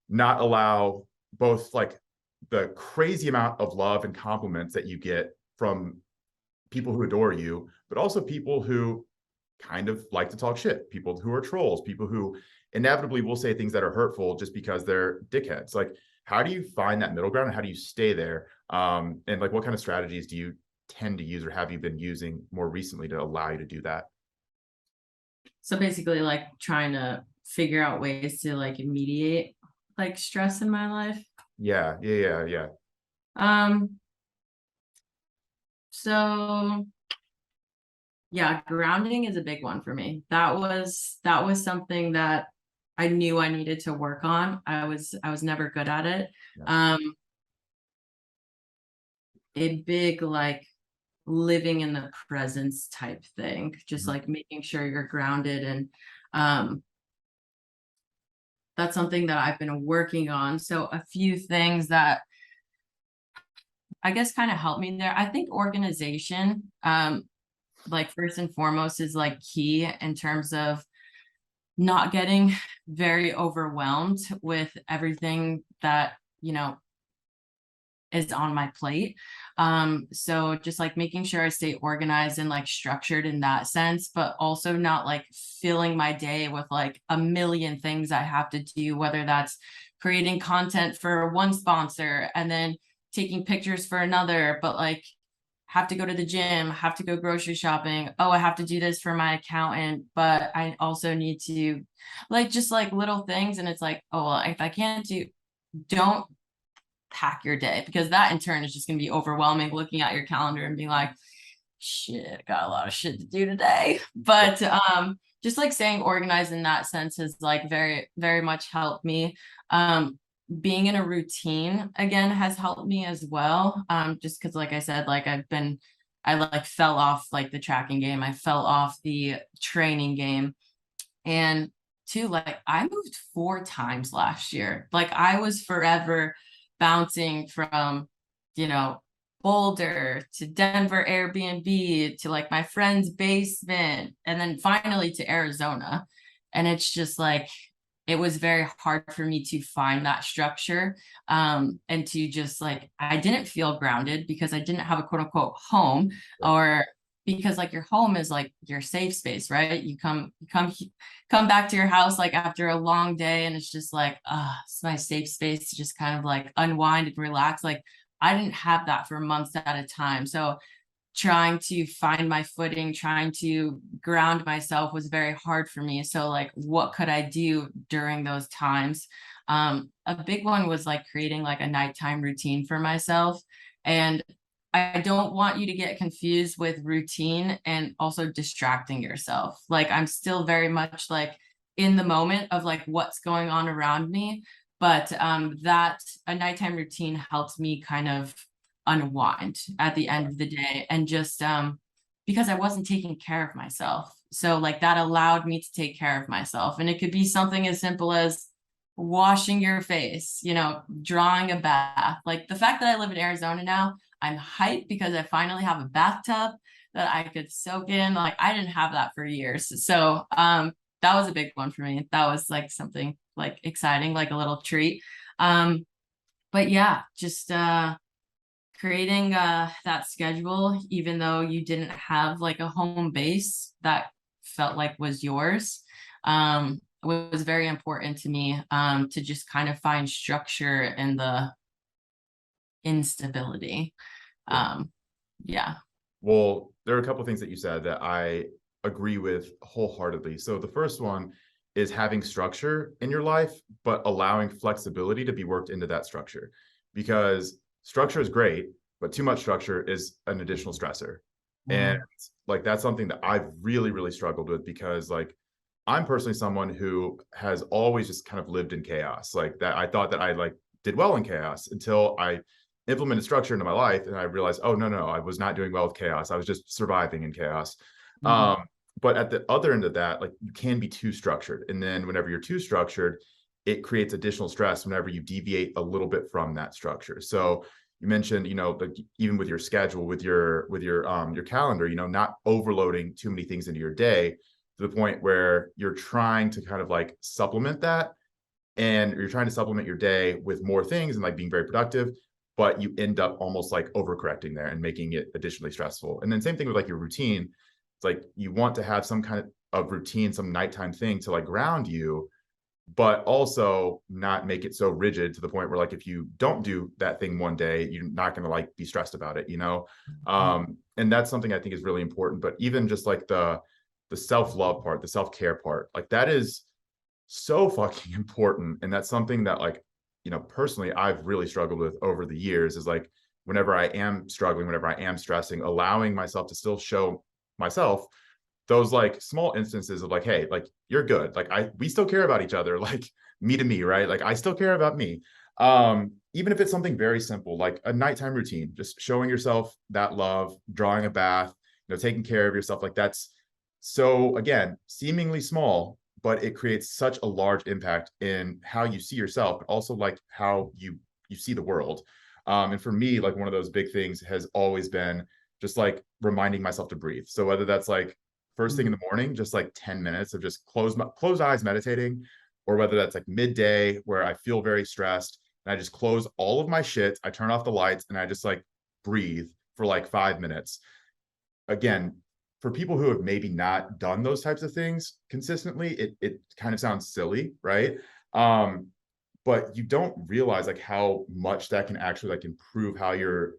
not allow both like the crazy amount of love and compliments that you get from people who adore you, but also people who kind of like to talk shit, people who are trolls, people who inevitably will say things that are hurtful just because they're dickheads? Like, how do you find that middle ground? How do you stay there? And like, what kind of strategies do you tend to use, or have you been using more recently, to allow you to do that? So basically, like trying to figure out ways to like mediate like stress in my life. Yeah. So yeah, grounding is a big one for me. That was something that I knew I needed to work on. I was never good at it. Yeah. A big like living in the presence type thing, just like making sure you're grounded. And that's something that I've been working on. So a few things that I guess kind of helped me there. I think organization, like first and foremost, is like key in terms of not getting very overwhelmed with everything that, you know, is on my plate. So just like making sure I stay organized and like structured in that sense, but also not like filling my day with like a million things I have to do, whether that's creating content for one sponsor and then taking pictures for another, but like have to go to the gym, have to go grocery shopping. Oh, I have to do this for my accountant, but I also need to like just like little things. And it's like, oh, well, if I can't do, don't pack your day, because that in turn is just going to be overwhelming, looking at your calendar and being like, shit, got a lot of shit to do today. But just like staying organized in that sense has like very, very much helped me. Being in a routine again has helped me as well. Just because like I said, like I like fell off like the tracking game. I fell off the training game. And two, like I moved 4 times last year. Like I was forever bouncing from, you know, Boulder to Denver Airbnb to like my friend's basement and then finally to Arizona. And it's just like it was very hard for me to find that structure, and to just like I didn't feel grounded because I didn't have a quote unquote home, or because like your home is like your safe space, right? You come back to your house like after a long day and it's just like it's my safe space to just kind of like unwind and relax. Like I didn't have that for months at a time. So trying to find my footing, trying to ground myself was very hard for me. So like, what could I do during those times? A big one was like creating like a nighttime routine for myself. And I don't want you to get confused with routine and also distracting yourself. Like I'm still very much like in the moment of like what's going on around me. But that a nighttime routine helps me kind of unwind at the end of the day, and just because I wasn't taking care of myself. So like that allowed me to take care of myself. And it could be something as simple as washing your face, you know, drawing a bath. Like the fact that I live in Arizona now, I'm hyped because I finally have a bathtub that I could soak in. Like I didn't have that for years. So that was a big one for me. That was like something like exciting, like a little treat. But yeah, just creating that schedule, even though you didn't have like a home base that felt like was yours, was very important to me, to just kind of find structure in the instability. Yeah. Well, there are a couple of things that you said that I agree with wholeheartedly. So the first one is having structure in your life, but allowing flexibility to be worked into that structure, because structure is great, but too much structure is an additional stressor. And like that's something that I've really, really struggled with, because like I'm personally someone who has always just kind of lived in chaos. Like that I thought that I like did well in chaos until I implemented structure into my life and I realized, oh no, I was not doing well with chaos. I was just surviving in chaos. Mhm. But at the other end of that, like you can be too structured. And then whenever you're too structured, it creates additional stress whenever you deviate a little bit from that structure. So you mentioned, you know, like even with your schedule, with your calendar, you know, not overloading too many things into your day to the point where you're trying to kind of like supplement that, and you're trying to supplement your day with more things and like being very productive, but you end up almost like overcorrecting there and making it additionally stressful. And then same thing with like your routine. It's like you want to have some kind of routine, some nighttime thing to like ground you, but also not make it so rigid to the point where like if you don't do that thing one day, you're not going to like be stressed about it, you know. And that's something I think is really important. But even just like the self-love part, the self-care part, like that is so fucking important. And that's something that like, you know, personally I've really struggled with over the years, is like whenever I am struggling, whenever I am stressing, allowing myself to still show myself those like small instances of like, hey, like you're good, like we still care about each other, like me to me, right? Like I still care about me. Even if it's something very simple like a nighttime routine, just showing yourself that love, drawing a bath, you know, taking care of yourself. Like that's so, again, seemingly small, but it creates such a large impact in how you see yourself, but also like how you see the world. And for me, like one of those big things has always been just like reminding myself to breathe. So whether that's like first thing in the morning, just like 10 minutes of just closed eyes meditating, or whether that's like midday where I feel very stressed and I just close all of my shit, I turn off the lights and I just like breathe for like 5 minutes. Again, for people who have maybe not done those types of things consistently, it kind of sounds silly, right? But you don't realize like how much that can actually like improve how you're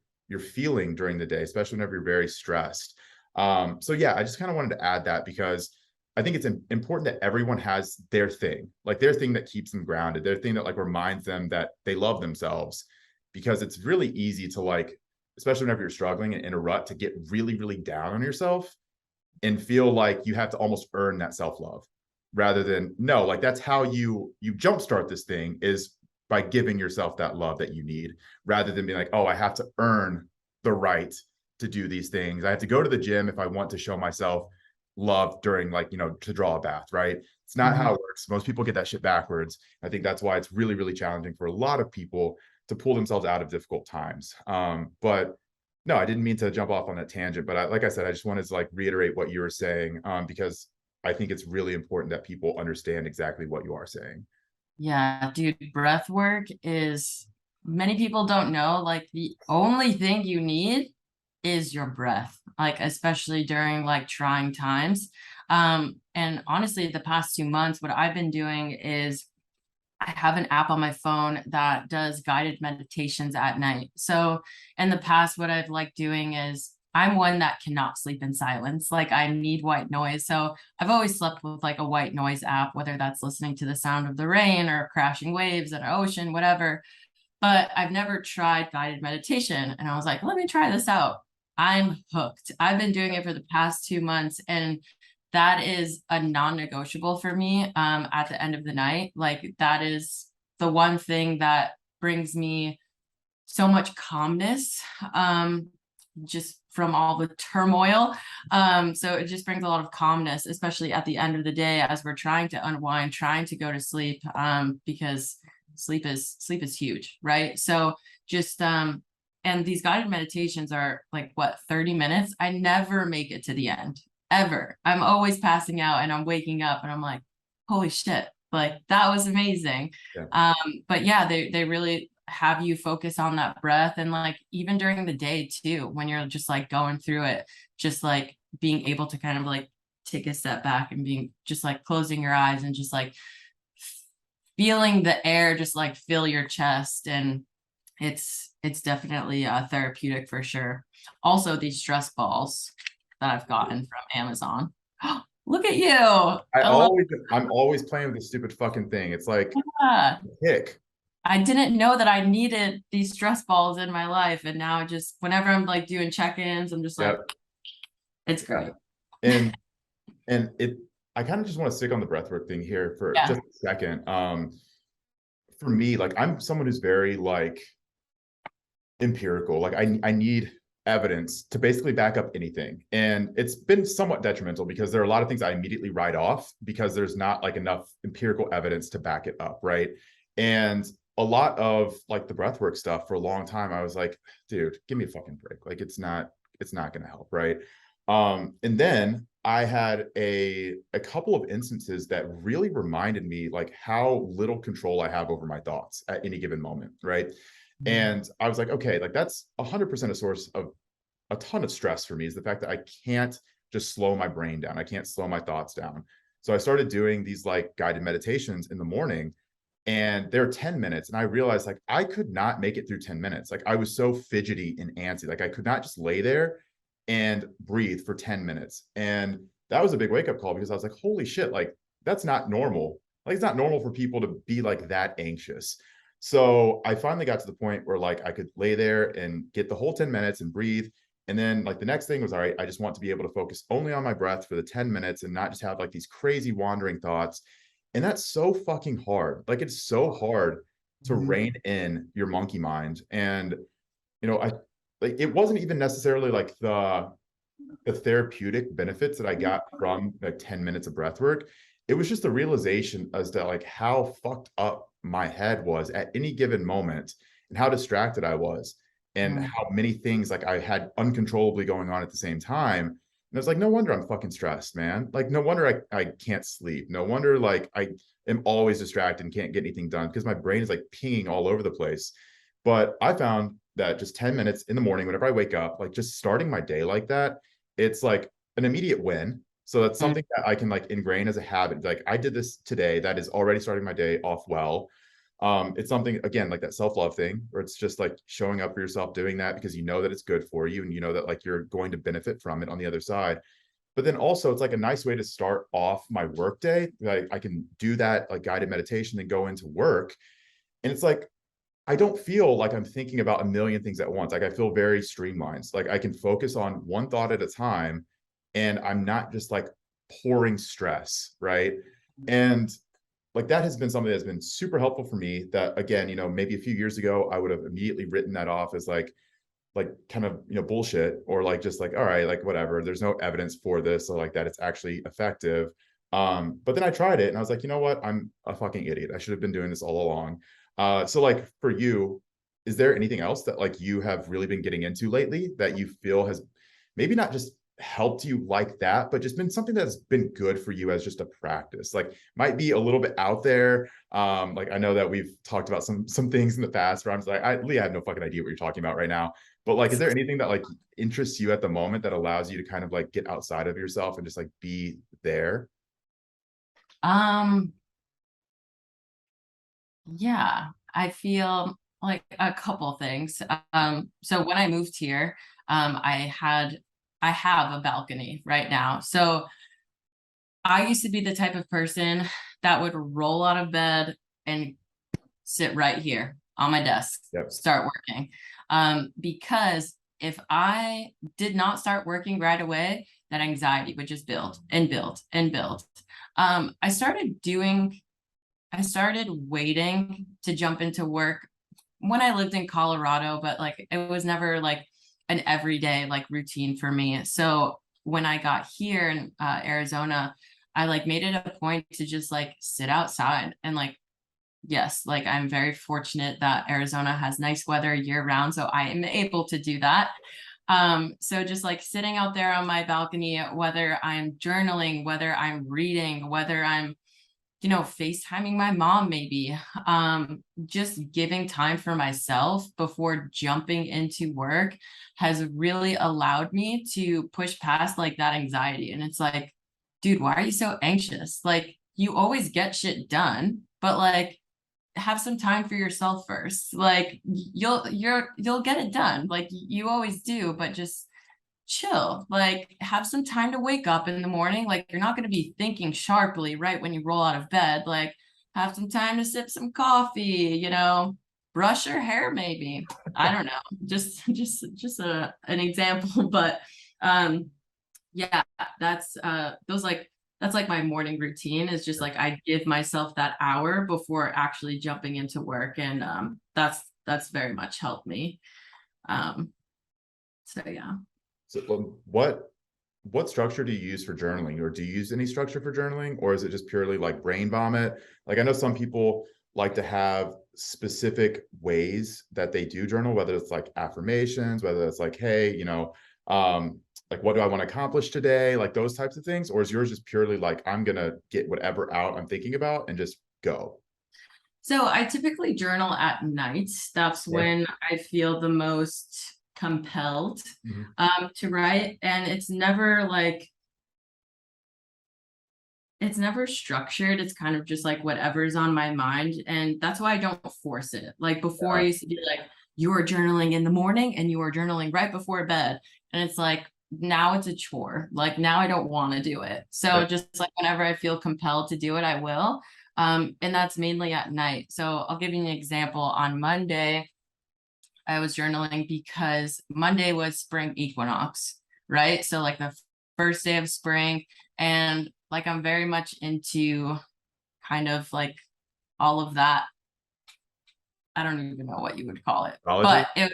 feeling during the day, especially whenever you're very stressed. So yeah, I just kind of wanted to add that because I think it's important that everyone has their thing, like their thing that keeps them grounded, their thing that like reminds them that they love themselves, because it's really easy to like, especially whenever you're struggling and in a rut, to get really, really down on yourself and feel like you have to almost earn that self-love, rather than no, like that's how you jumpstart this thing, is by giving yourself that love that you need, rather than being like, oh, I have to earn the right to do these things. I have to go to the gym if I want to show myself love during, like, to draw a bath, right? It's not how it works. Most people get that shit backwards. I think that's why it's really, really challenging for a lot of people to pull themselves out of difficult times. But no, I didn't mean to jump off on that tangent, but like I said, I just wanted to like reiterate what you were saying, because I think it's really important that people understand exactly what you are saying. Yeah, dude, breath work is, many people don't know, like the only thing you need is your breath, like especially during like trying times. And honestly, the past 2 months, what I've been doing is I have an app on my phone that does guided meditations at night. So in the past, what I've liked doing is, I'm one that cannot sleep in silence. Like I need white noise. So I've always slept with like a white noise app, whether that's listening to the sound of the rain or crashing waves at an ocean, whatever. But I've never tried guided meditation. And I was like, let me try this out. I'm hooked. I've been doing it for the past 2 months, and that is a non-negotiable for me at the end of the night. Like that is the one thing that brings me so much calmness, just from all the turmoil. So it just brings a lot of calmness, especially at the end of the day as we're trying to unwind, trying to go to sleep, because sleep is huge, right? So just and these guided meditations are like what, 30 minutes. I never make it to the end, ever. I'm always passing out and I'm waking up and I'm like, holy shit, like that was amazing. Yeah. But yeah, they really have you focus on that breath, and like even during the day too, when you're just like going through it, just like being able to kind of like take a step back and being just like closing your eyes and just like feeling the air just like fill your chest. And it's definitely therapeutic for sure. Also, these stress balls that I've gotten from Amazon. Look at you. I'm always playing with this stupid fucking thing. It's like Yeah. hick. I didn't know that I needed these stress balls in my life, and now just whenever I'm like doing check-ins, I'm just like, Yep. it's great. And it, I kind of just want to stick on the breathwork thing here for Yeah. just a second. For me, like I'm someone who's very like empirical. Like I need evidence to basically back up anything. And it's been somewhat detrimental because there are a lot of things I immediately write off because there's not like enough empirical evidence to back it up, right? And a lot of like the breathwork stuff for a long time, I was like, dude, give me a fucking break. Like it's not going to help, right? And then I had a couple of instances that really reminded me like how little control I have over my thoughts at any given moment, right? And I was like, okay, like that's 100% a source of a ton of stress for me, is the fact that I can't just slow my brain down. I can't slow my thoughts down. So I started doing these like guided meditations in the morning, and they're 10 minutes. And I realized like I could not make it through 10 minutes. Like I was so fidgety and antsy. Like I could not just lay there and breathe for 10 minutes. And that was a big wake up call because I was like, holy shit, like that's not normal. Like it's not normal for people to be like that anxious. So I finally got to the point where like I could lay there and get the whole 10 minutes and breathe. And then like the next thing was, all right, I just want to be able to focus only on my breath for the 10 minutes and not just have like these crazy wandering thoughts. And that's so fucking hard. Like it's so hard to rein in your monkey mind. And I like it wasn't even necessarily like the therapeutic benefits that I got from like 10 minutes of breath work. it was just the realization as to like how fucked up my head was at any given moment and how distracted I was and Mm. how many things like I had uncontrollably going on at the same time. And I was like, no wonder I'm fucking stressed, man. Like, no wonder I can't sleep. No wonder like I am always distracted and can't get anything done because my brain is like pinging all over the place. But I found that just 10 minutes in the morning, whenever I wake up, like just starting my day like that, it's like an immediate win. So that's Mm. something that I can like ingrain as a habit. Like I did this today, that is already starting my day off well. It's something again like that self-love thing where it's just like showing up for yourself, doing that because you know that it's good for you and you know that like you're going to benefit from it on the other side. But then also it's like a nice way to start off my work day. Like I can do that like guided meditation and go into work. And it's like I don't feel like I'm thinking about a million things at once. Like I feel very streamlined. Like I can focus on one thought at a time and I'm not just like pouring stress, right? And like that has been something that's been super helpful for me that again, maybe a few years ago I would have immediately written that off as like kind of, bullshit or like just like all right, like whatever. There's no evidence for this so like that it's actually effective. But then I tried it and I was like, you know what? I'm a fucking idiot. I should have been doing this all along. So like for you, is there anything else that like you have really been getting into lately that you feel has maybe not just helped you like that, but just been something that's been good for you as just a practice? Like might be a little bit out there. Like I know that we've talked about some things in the past where I'm just like, Lee, I have no fucking idea what you're talking about right now. But like, is there anything that like interests you at the moment that allows you to kind of like get outside of yourself and just like be there? Um, yeah, I feel like a couple things. So when I moved here, I have a balcony right now. So I used to be the type of person that would roll out of bed and sit right here on my desk, Yep. start working. Because if I did not start working right away, that anxiety would just build and build and build. I started waiting to jump into work when I lived in Colorado, but like it was never like an everyday like routine for me. So when I got here in Arizona, I like made it a point to just like sit outside and like, yes, like I'm very fortunate that Arizona has nice weather year round, so I am able to do that. So just like sitting out there on my balcony, whether I'm journaling, whether I'm reading, whether I'm FaceTiming my mom, maybe, just giving time for myself before jumping into work has really allowed me to push past like that anxiety. And it's like, dude, why are you so anxious? Like you always get shit done, but like have some time for yourself first. Like you'll get it done. Like you always do, but just chill, like have some time to wake up in the morning. Like you're not going to be thinking sharply right when you roll out of bed. Like have some time to sip some coffee, brush your hair, maybe. I don't know, just an example. But yeah, that's like my morning routine is just like I give myself that hour before actually jumping into work. And that's very much helped me. So yeah. So what structure do you use for journaling, or do you use any structure for journaling, or is it just purely like brain vomit? Like I know some people like to have specific ways that they do journal, whether it's like affirmations, whether it's like, hey, like what do I want to accomplish today, like those types of things, or is yours just purely like I'm gonna get whatever out I'm thinking about and just go? So I typically journal at night. That's Yeah. when I feel the most compelled Mhm. to write. And it's never structured. It's kind of just like whatever's on my mind. And that's why I don't force it. Like before I Yeah. used to be like, you are journaling in the morning and you are journaling right before bed. And it's like, now it's a chore. Like now I don't want to do it. So Yep. just like whenever I feel compelled to do it, I will. And that's mainly at night. So I'll give you an example. On Monday, I was journaling because Monday was spring equinox, right? So like the first day of spring, and like I'm very much into kind of like all of that. I don't even know what you would call it, Astrology. but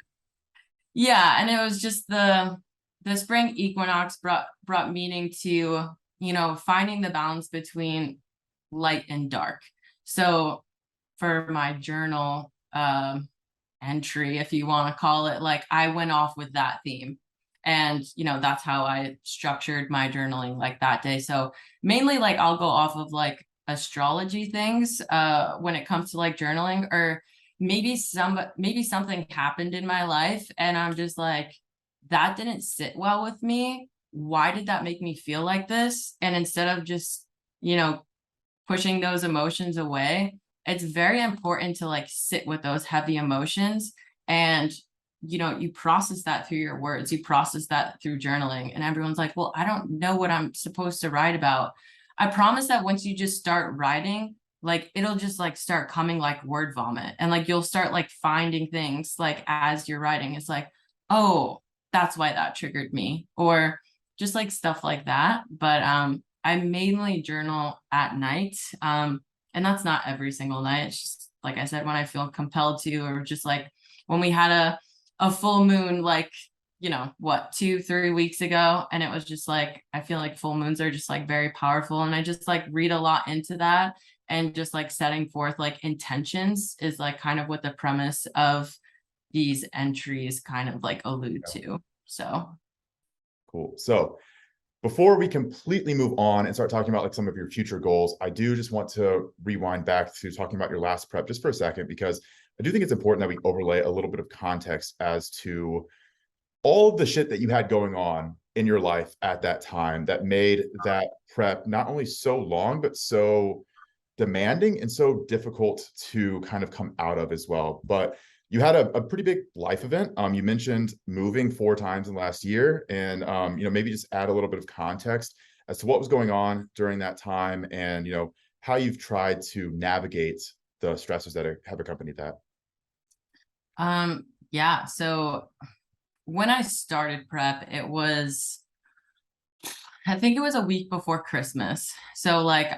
yeah, and it was just the spring equinox brought meaning to, finding the balance between light and dark. So for my journal entry, if you want to call it, like I went off with that theme. And, you know, that's how I structured my journaling like that day. So mainly like I'll go off of like astrology things when it comes to like journaling, or maybe something happened in my life and I'm just like, that didn't sit well with me. Why did that make me feel like this? And instead of just, you know, pushing those emotions away, it's very important to like sit with those heavy emotions. And, you know, you process that through your words, you process that through journaling. And everyone's like, well, I don't know what I'm supposed to write about. I promise that once you just start writing, like it'll just like start coming like word vomit, and like you'll start like finding things like as you're writing. It's like, oh, that's why that triggered me, or just like stuff like that. But I mainly journal at night. And that's not every single night. It's just like I said, when I feel compelled to, or just like when we had a full moon, like, you know, what, 2-3 weeks ago. And it was just like, I feel like full moons are just like very powerful. And I just like read a lot into that, and just like setting forth like intentions is like kind of what the premise of these entries kind of like allude to. So Cool. So before we completely move on and start talking about like some of your future goals, I do just want to rewind back to talking about your last prep just for a second, because I do think it's important that we overlay a little bit of context as to all of the shit that you had going on in your life at that time that made that prep not only so long, but so demanding and so difficult to kind of come out of as well. But you had a pretty big life event. You mentioned moving 4 times in the last year, and you know, maybe just add a little bit of context as to what was going on during that time, and you know, how you've tried to navigate the stressors that have accompanied that. yeah, so when I started prep, it was, I think it was a week before Christmas. So like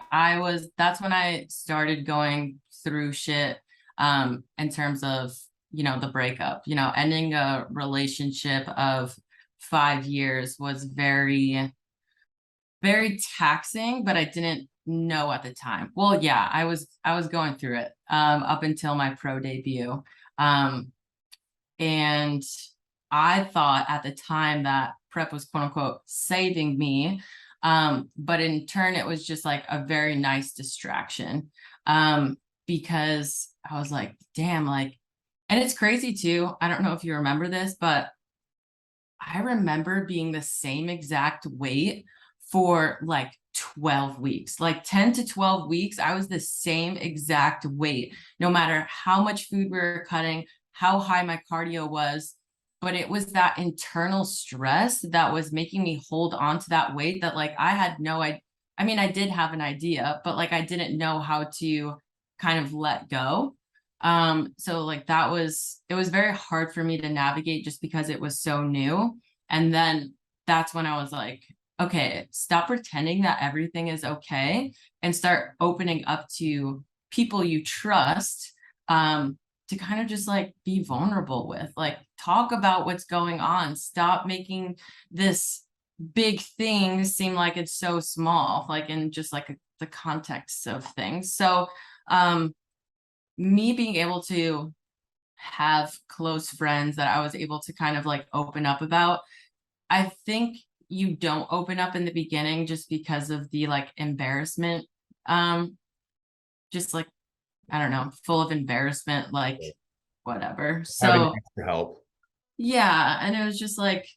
that's when I started going through shit in terms of, you know, the breakup. You know, ending a relationship of 5 years was very, very taxing, but I didn't know at the time. Well, yeah, I was going through it up until my pro debut. And I thought at the time that prep was quote unquote saving me. But in turn, it was just like a very nice distraction. Because I was like, damn, like, and it's crazy too. I don't know if you remember this, but I remember being the same exact weight for like 12 weeks, like 10 to 12 weeks. I was the same exact weight, no matter how much food we were cutting, how high my cardio was. But it was that internal stress that was making me hold on to that weight that like I had no idea. I mean, I did have an idea, but like I didn't know how to kind of let go. So like it was very hard for me to navigate just because it was so new. And then that's when I was like, okay, stop pretending that everything is okay and start opening up to people you trust, to kind of just like be vulnerable with, like talk about what's going on. Stop making this big thing seem like it's so small, like in just like the context of things. So me being able to have close friends that I was able to kind of like open up about, I think you don't open up in the beginning just because of the like embarrassment, just like, I don't know, full of embarrassment, like whatever. Having So extra help. yeah, and it was just like,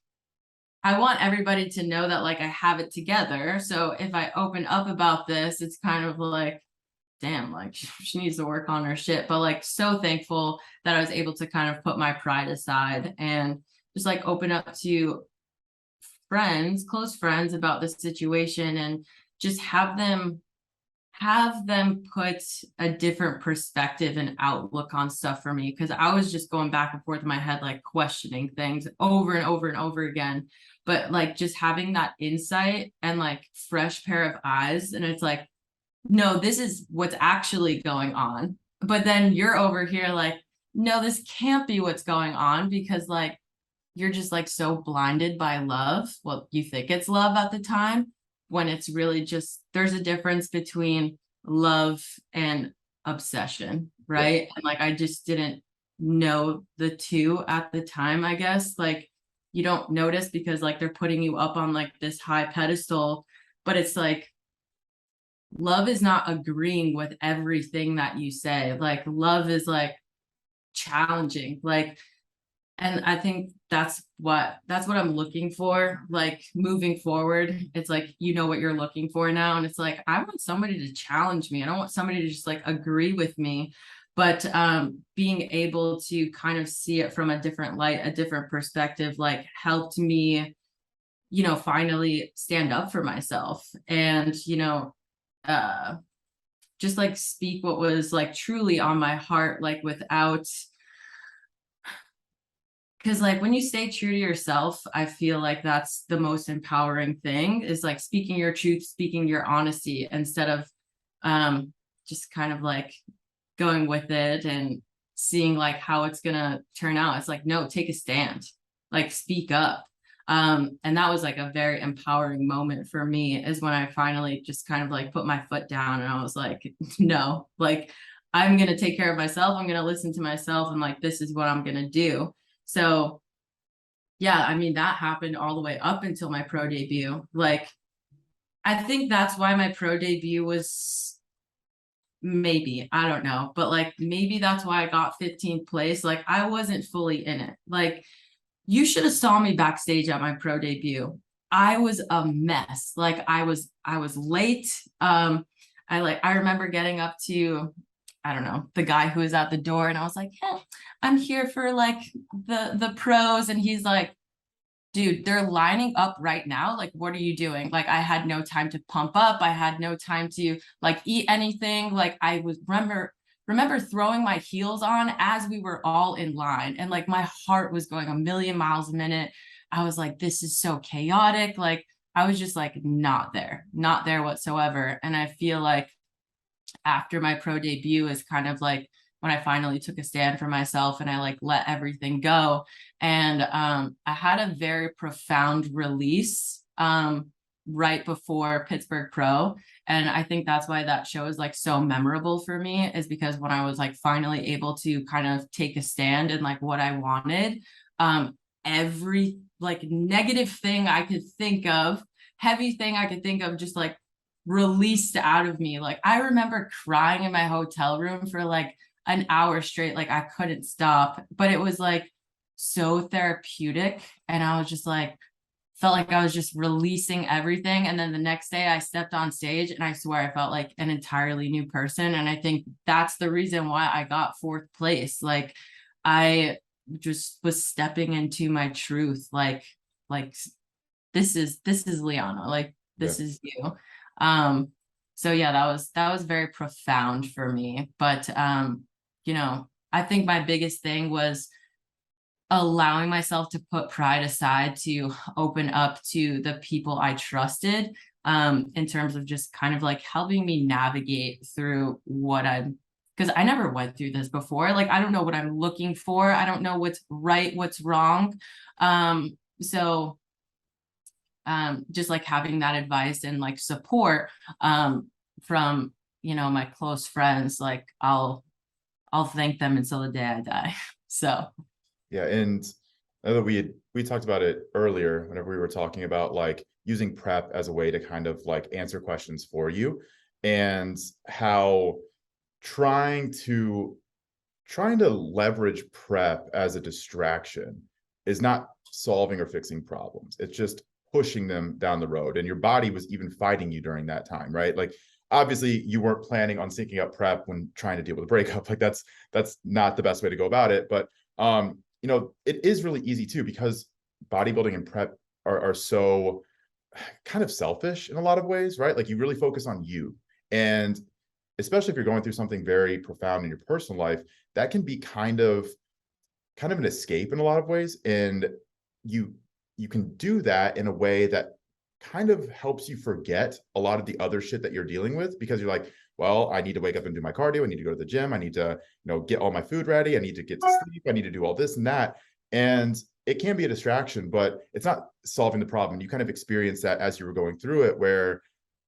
I want everybody to know that like I have it together. So if I open up about this, it's kind of like, damn, like she needs to work on her shit. But like so thankful that I was able to kind of put my pride aside and just like open up to friends, close friends about the situation, and just have them put a different perspective and outlook on stuff for me, because I was just going back and forth in my head, like questioning things over and over and over again. But like just having that insight and like fresh pair of eyes, and it's like, no, this is what's actually going on. But then you're over here like, no, this can't be what's going on, because like you're just like so blinded by love. Well, you think it's love at the time, when it's really just, there's a difference between love and obsession, Yeah. right? And like I just didn't know the two at the time, I guess. Like you don't notice because like they're putting you up on like this high pedestal, but it's like love is not agreeing with everything that you say. Like love is like challenging. Like, and I think that's what I'm looking for. Like moving forward, it's like you know what you're looking for now. And it's like I want somebody to challenge me. I don't want somebody to just like agree with me. But being able to kind of see it from a different light, a different perspective, like helped me, finally stand up for myself and, uh just like speak what was like truly on my heart, like without, because like when you stay true to yourself, I feel like that's the most empowering thing, is like speaking your truth, speaking your honesty, instead of just kind of like going with it and seeing like how it's gonna turn out. It's like, no, take a stand, like speak up. And that was like a very empowering moment for me, is when I finally just kind of like put my foot down and I was like, no, like I'm gonna take care of myself. I'm gonna listen to myself, and like this is what I'm gonna do. So yeah, I mean, that happened all the way up until my pro debut. Like, I think that's why my pro debut was, maybe, I don't know, but like maybe that's why I got 15th place. Like, I wasn't fully in it. Like, you should have saw me backstage at my pro debut. I was a mess. Like, I was late. I remember getting up to, I don't know, the guy who was at the door, and I was like, yeah, I'm here for like the pros. And he's like, dude, they're lining up right now. Like, what are you doing? Like, I had no time to pump up. I had no time to like eat anything. Like, I was remember throwing my heels on as we were all in line, and like my heart was going a million miles a minute. I was like, this is so chaotic. Like, I was just like not there whatsoever. And I feel like after my pro debut is kind of like when I finally took a stand for myself and I like let everything go. And I had a very profound release right before Pittsburgh Pro. And I think that's why that show is like so memorable for me, is because when I was like finally able to kind of take a stand and like what I wanted, every like negative thing I could think of, heavy thing I could think of, just like released out of me. Like, I remember crying in my hotel room for like an hour straight. Like, I couldn't stop, but it was like so therapeutic. And I was just like, felt like I was just releasing everything. And then the next day I stepped on stage and I swear I felt like an entirely new person. And I think that's the reason why I got 4th place. Like, I just was stepping into my truth. Like this is Liana. Like, Yeah. this is you. Um, so yeah, that was very profound for me. But I think my biggest thing was allowing myself to put pride aside to open up to the people I trusted, in terms of just kind of like helping me navigate through what I'm, because I never went through this before. Like, I don't know what I'm looking for. I don't know what's right, what's wrong. So just like having that advice and like support from my close friends, like I'll thank them until the day I die. So Yeah, and I know that we talked about it earlier whenever we were talking about like using prep as a way to kind of like answer questions for you, and how trying to leverage prep as a distraction is not solving or fixing problems. It's just pushing them down the road. And your body was even fighting you during that time, right? Like, obviously you weren't planning on syncing up prep when trying to deal with a breakup. Like, that's not the best way to go about it. But it is really easy too, because bodybuilding and prep are so kind of selfish in a lot of ways, right? Like, you really focus on you. And especially if you're going through something very profound in your personal life, that can be kind of an escape in a lot of ways. And you can do that in a way that kind of helps you forget a lot of the other shit that you're dealing with, because you're like, well, I need to wake up and do my cardio, I need to go to the gym, I need to get all my food ready, I need to get to sleep, I need to do all this and that. And it can be a distraction, but it's not solving the problem. You kind of experience that as you were going through it, where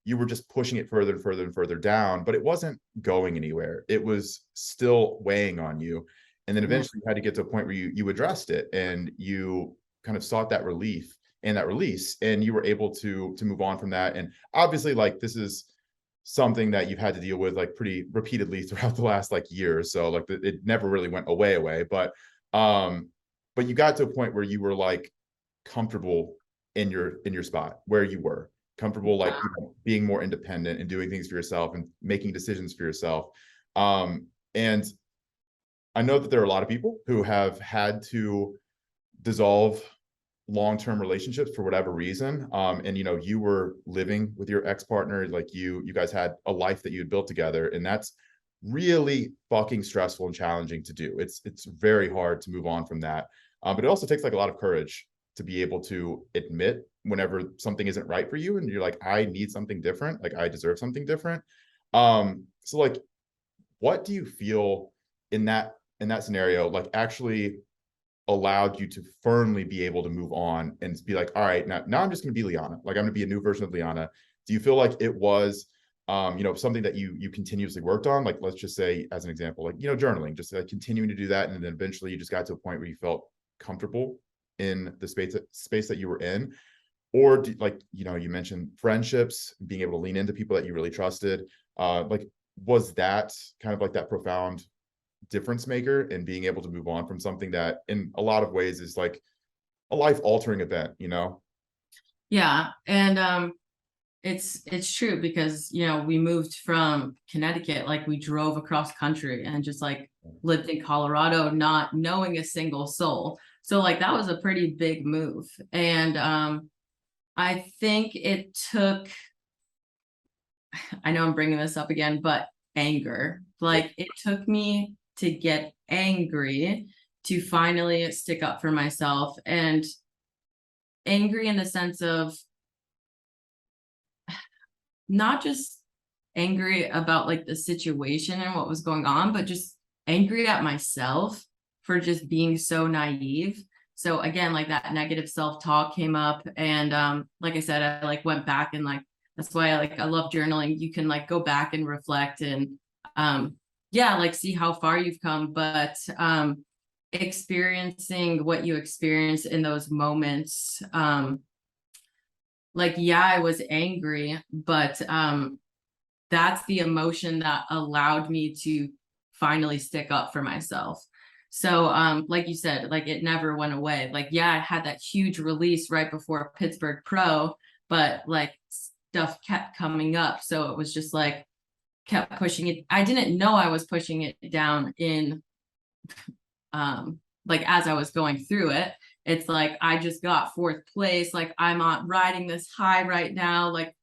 you were just pushing it further and further and further down, but it wasn't going anywhere. It was still weighing on you. And then Yeah. eventually you had to get to a point where you addressed it and you kind of sought that relief and that release, and you were able to move on from that. And obviously, like, this is something that you've had to deal with like pretty repeatedly throughout the last like year or so. Like it never really went away, but you got to a point where you were like comfortable in your spot where you were comfortable, like, you know, being more independent and doing things for yourself and making decisions for yourself. And I know that there are a lot of people who have had to dissolve long-term relationships for whatever reason. And you know, you were living with your ex-partner, like you guys had a life that you had built together, and that's really fucking stressful and challenging to do. It's very hard to move on from that. But it also takes like a lot of courage to be able to admit whenever something isn't right for you and you're like, I need something different, like I deserve something different. So like, what do you feel in that scenario like actually allowed you to firmly be able to move on and be like, all right, now I'm just going to be Liana. Like, I'm going to be a new version of Liana. Do you feel like it was, you know, something that you continuously worked on? Like, let's just say, as an example, like, you know, journaling, just like continuing to do that, and then eventually you just got to a point where you felt comfortable in the space that you were in. Or like, you know, you mentioned friendships, being able to lean into people that you really trusted. Like, was that kind of like that profound difference maker in being able to move on from something that in a lot of ways is like a life altering event, you know? Yeah. And it's true because, you know, we moved from Connecticut, like we drove across country and just like lived in Colorado, not knowing a single soul. So like that was a pretty big move. And I think it took, I know I'm bringing this up again, but anger. Like it took me to get angry to finally stick up for myself, and angry in the sense of not just angry about like the situation and what was going on, but just angry at myself for just being so naive. So again, like that negative self-talk came up, and like I said, I like went back and like that's why I love journaling. You can like go back and reflect and yeah, like see how far you've come, but experiencing what you experience in those moments, like yeah, I was angry, but that's the emotion that allowed me to finally stick up for myself. So like you said, like it never went away. Like yeah, I had that huge release right before Pittsburgh Pro, but like stuff kept coming up, so it was just like kept pushing it. I didn't know I was pushing it down in like as I was going through it. It's like I just got fourth place, like I'm on riding this high right now, like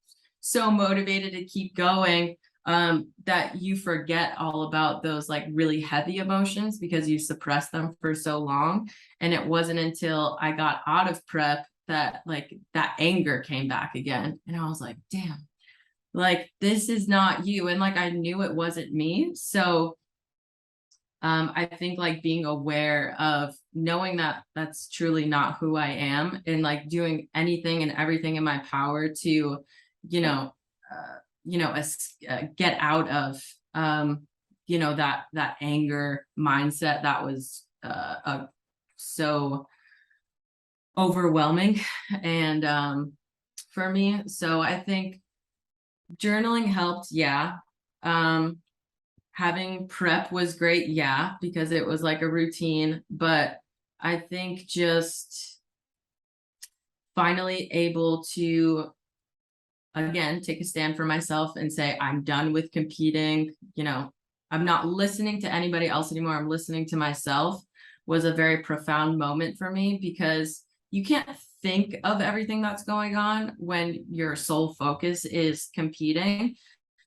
so motivated to keep going, that you forget all about those like really heavy emotions because you suppress them for so long. And it wasn't until I got out of prep that like that anger came back again, and I was like, damn, like this is not you. And like I knew it wasn't me. So I think like being aware of knowing that that's truly not who I am, and like doing anything and everything in my power to, you know, get out of, that anger mindset that was so overwhelming and for me. So I think journaling helped. Yeah. Having prep was great, yeah, because it was like a routine, but I think just finally able to again take a stand for myself and say I'm done with competing, I'm not listening to anybody else anymore, I'm listening to myself, was a very profound moment for me, because you can't think of everything that's going on when your sole focus is competing.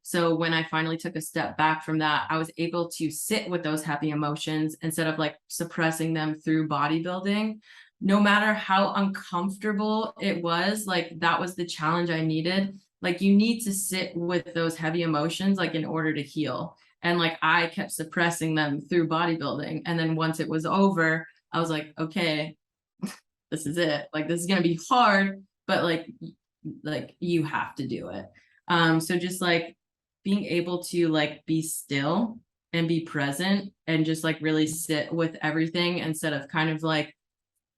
So when I finally took a step back from that, I was able to sit with those happy emotions instead of like suppressing them through bodybuilding. No matter how uncomfortable it was, like that was the challenge I needed. Like you need to sit with those heavy emotions, like in order to heal. And like I kept suppressing them through bodybuilding. And then once it was over, I was like, okay, this is it. Like this is gonna be hard, but like you have to do it. So just like being able to like be still and be present and just like really sit with everything instead of kind of like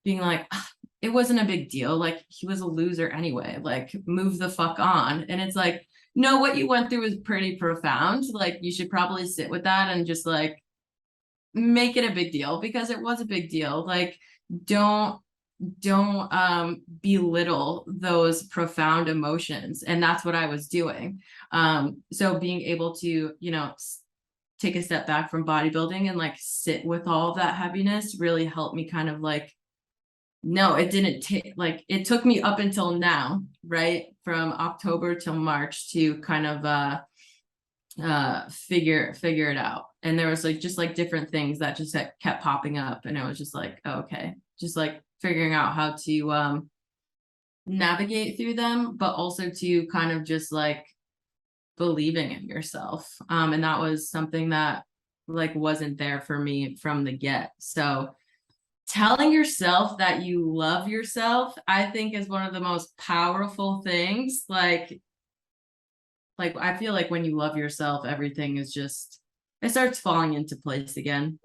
being like, "Ah, it wasn't a big deal. Like he was a loser anyway, like move the fuck on." And it's like, no, what you went through was pretty profound. Like you should probably sit with that and just like make it a big deal because it was a big deal. Like don't belittle those profound emotions. And that's what I was doing. So being able to, you know, take a step back from bodybuilding and like sit with all of that heaviness really helped me kind of like, no, it didn't take, like it took me up until now, right, from October till March to kind of figure it out. And there was like just like different things that just kept popping up, and it was just like, oh, okay, just like figuring out how to navigate through them, but also to kind of just like believing in yourself. And that was something that like wasn't there for me from the get. So telling yourself that you love yourself, I think, is one of the most powerful things. Like I feel like when you love yourself, everything is just, it starts falling into place again.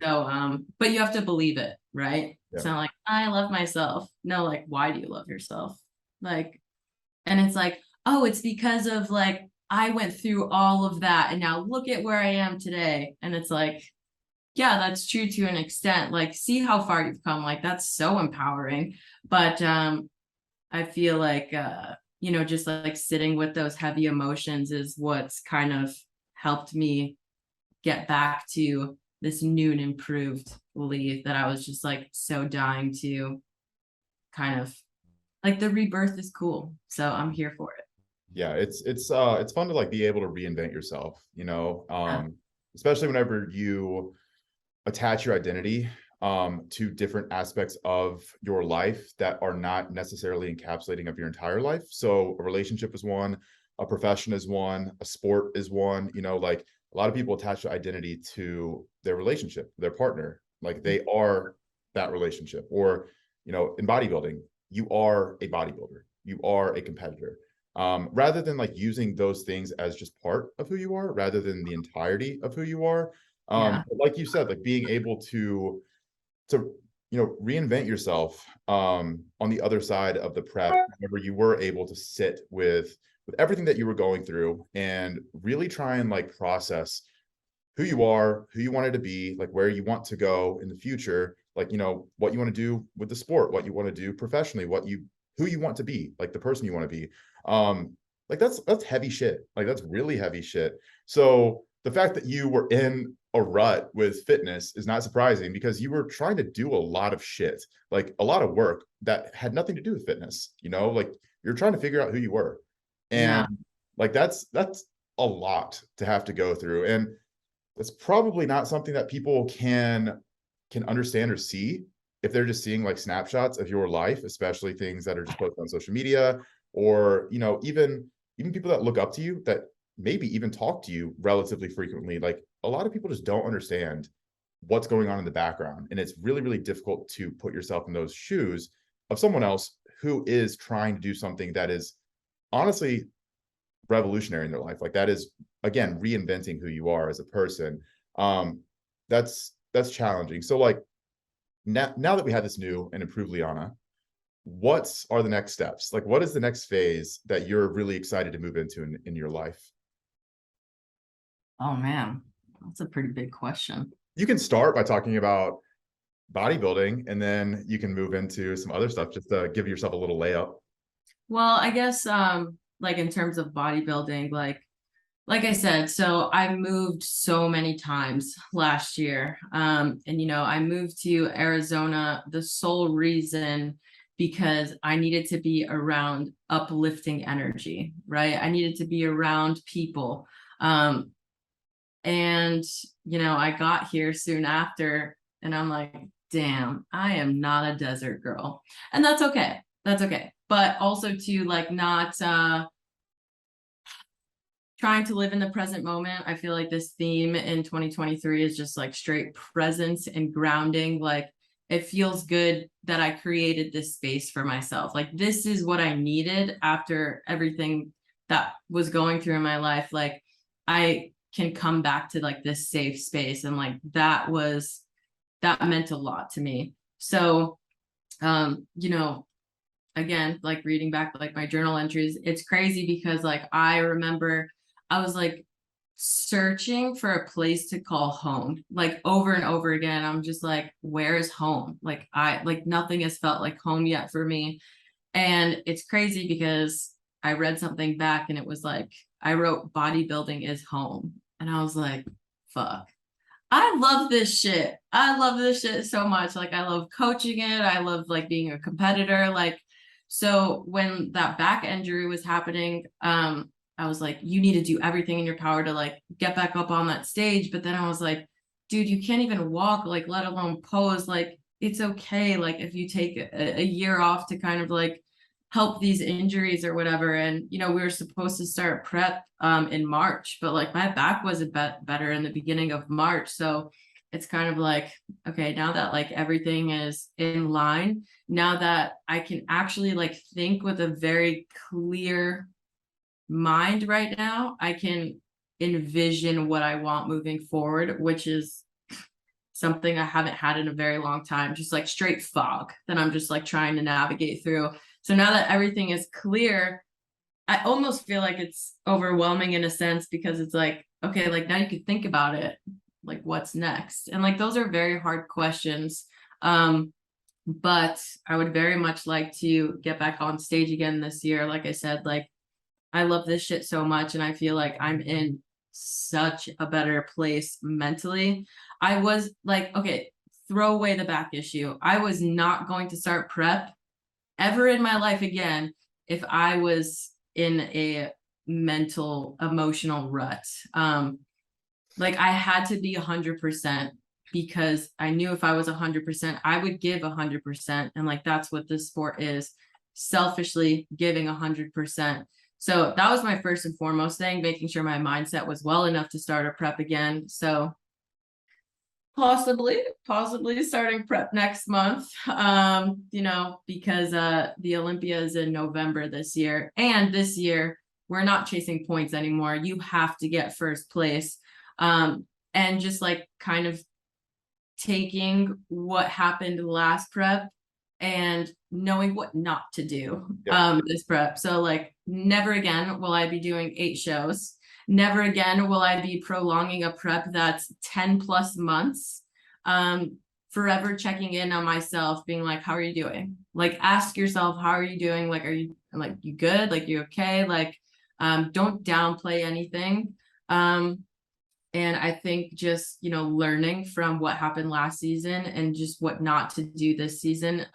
So but you have to believe it, right? Yeah. It's not like I love myself. No, like why do you love yourself? Like, and it's like, oh, it's because of like I went through all of that and now look at where I am today. And it's like, yeah, that's true to an extent. Like, see how far you've come. Like, that's so empowering. But I feel like you know, just like sitting with those heavy emotions is what's kind of helped me get back to this new and improved Lee that I was just like so dying to kind of like the rebirth is cool. So I'm here for it. Yeah, it's fun to like be able to reinvent yourself, you know, especially whenever you attach your identity to different aspects of your life that are not necessarily encapsulating of your entire life. So a relationship is one, a profession is one, a sport is one, you know, like a lot of people attach their identity to their relationship, their partner, like they are that relationship. Or, you know, in bodybuilding, you are a bodybuilder, you are a competitor. Rather than like using those things as just part of who you are, rather than the entirety of who you are. Yeah. Like you said, like being able to you know, reinvent yourself on the other side of the prep, whenever you were able to sit with everything that you were going through and really try and like process who you are, who you wanted to be, like where you want to go in the future, like, you know, what you want to do with the sport, what you want to do professionally, who you want to be, like the person you want to be. Like that's heavy shit. Like that's really heavy shit. So the fact that you were in a rut with fitness is not surprising because you were trying to do a lot of shit, like a lot of work that had nothing to do with fitness, you know, like you're trying to figure out who you were. And Yeah. like that's a lot to have to go through. And that's probably not something that people can understand or see if they're just seeing like snapshots of your life, especially things that are just posted on social media, or, you know, even people that look up to you that maybe even talk to you relatively frequently. Like a lot of people just don't understand what's going on in the background, and it's really, really difficult to put yourself in those shoes of someone else who is trying to do something that is honestly revolutionary in their life. Like that is, again, reinventing who you are as a person. um that's challenging. So like now that we have this new and improved Liana, what are the next steps? Like what is the next phase that you're really excited to move into in your life? Oh man, that's a pretty big question. You can start by talking about bodybuilding, and then you can move into some other stuff just to give yourself a little layup. Well, I guess like in terms of bodybuilding, like I said, so I moved so many times last year. And you know, I moved to Arizona, the sole reason because I needed to be around uplifting energy, right? I needed to be around people. And you know, I got here soon after and I'm like, damn, I am not a desert girl. And that's okay. That's okay. But also to like not trying to live in the present moment. I feel like this theme in 2023 is just like straight presence and grounding. Like it feels good that I created this space for myself. Like this is what I needed after everything that was going through in my life, like I can come back to like this safe space. And like that meant a lot to me. So you know, again, like reading back like my journal entries, it's crazy because like I remember I was like searching for a place to call home, like over and over again. I'm just like, where is home? Like nothing has felt like home yet for me. And it's crazy because I read something back and it was like, I wrote bodybuilding is home. And I was like, fuck. I love this shit. I love this shit so much. Like I love coaching it. I love like being a competitor. Like, so when that back injury was happening, I was like, you need to do everything in your power to like get back up on that stage. But then I was like, dude, you can't even walk, like let alone pose. Like it's okay. Like if you take a year off to kind of like help these injuries or whatever. And you know, we were supposed to start prep in March, but like my back was a bit better in the beginning of March. So it's kind of like, okay, now that like everything is in line, now that I can actually like think with a very clear mind right now, I can envision what I want moving forward, which is something I haven't had in a very long time, just like straight fog that I'm just like trying to navigate through. So now that everything is clear, I almost feel like it's overwhelming in a sense because it's like, okay, like now you could think about it, like what's next? And like those are very hard questions. But I would very much like to get back on stage again this year. Like I said, like I love this shit so much and I feel like I'm in such a better place mentally. I was like, okay, throw away the back issue. I was not going to start prep ever in my life again if I was in a mental emotional rut. Like I had to be 100% because I knew if I was 100%, I would give 100%. And like that's what this sport is, selfishly giving 100%. So that was my first and foremost thing, making sure my mindset was well enough to start a prep again. So possibly starting prep next month, you know, because the Olympia is in November this year. And this year, we're not chasing points anymore. You have to get first place. And just like kind of taking what happened last prep and knowing what not to do this prep. So like never again will I be doing 8 shows. Never again will I be prolonging a prep that's 10 plus months. Forever checking in on myself, being like, how are you doing? Like ask yourself, how are you doing? Like, are you like you good? Like you okay? Like don't downplay anything. And I think just, you know, learning from what happened last season and just what not to do this season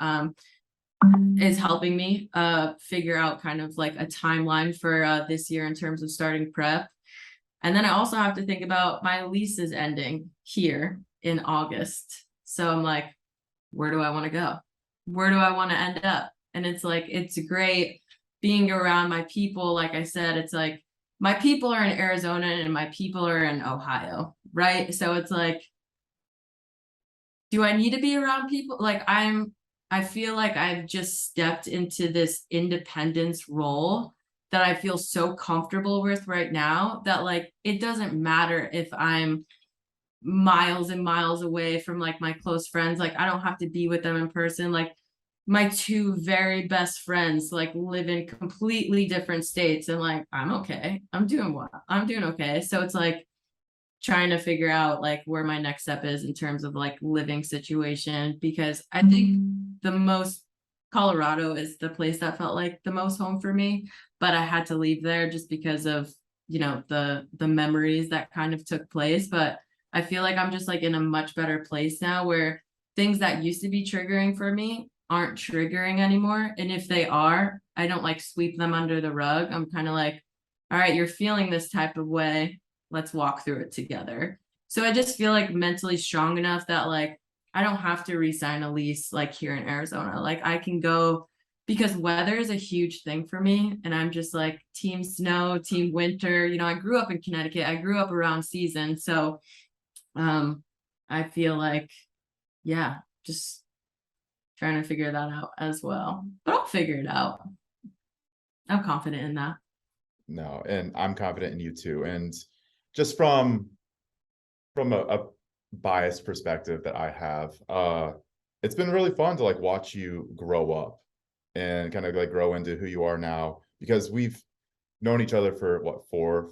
is helping me figure out kind of like a timeline for this year in terms of starting prep. And then I also have to think about my lease is ending here in August. So I'm like, where do I want to go? Where do I want to end up? And it's like, it's great being around my people. Like I said, it's like, my people are in Arizona and my people are in Ohio, right? So it's like, do I need to be around people? Like I feel like I've just stepped into this independence role that I feel so comfortable with right now that like, it doesn't matter if I'm miles and miles away from like my close friends. Like I don't have to be with them in person. Like my 2 very best friends like live in completely different states and like I'm okay. I'm doing okay. So it's like trying to figure out like where my next step is in terms of like living situation, because I think the most Colorado is the place that felt like the most home for me, but I had to leave there just because of, you know, the memories that kind of took place. But I feel like I'm just like in a much better place now where things that used to be triggering for me aren't triggering anymore. And if they are, I don't like sweep them under the rug. I'm kind of like, all right, you're feeling this type of way. Let's walk through it together. So I just feel like mentally strong enough that like I don't have to re-sign a lease like here in Arizona. Like I can go because weather is a huge thing for me. And I'm just like team snow, team winter. You know, I grew up in Connecticut. I grew up around season. So I feel like, yeah, just trying to figure that out as well. But I'll figure it out. I'm confident in that. No, and I'm confident in you too. And just from a biased perspective that I have, it's been really fun to like watch you grow up and kind of like grow into who you are now, because we've known each other for what, 4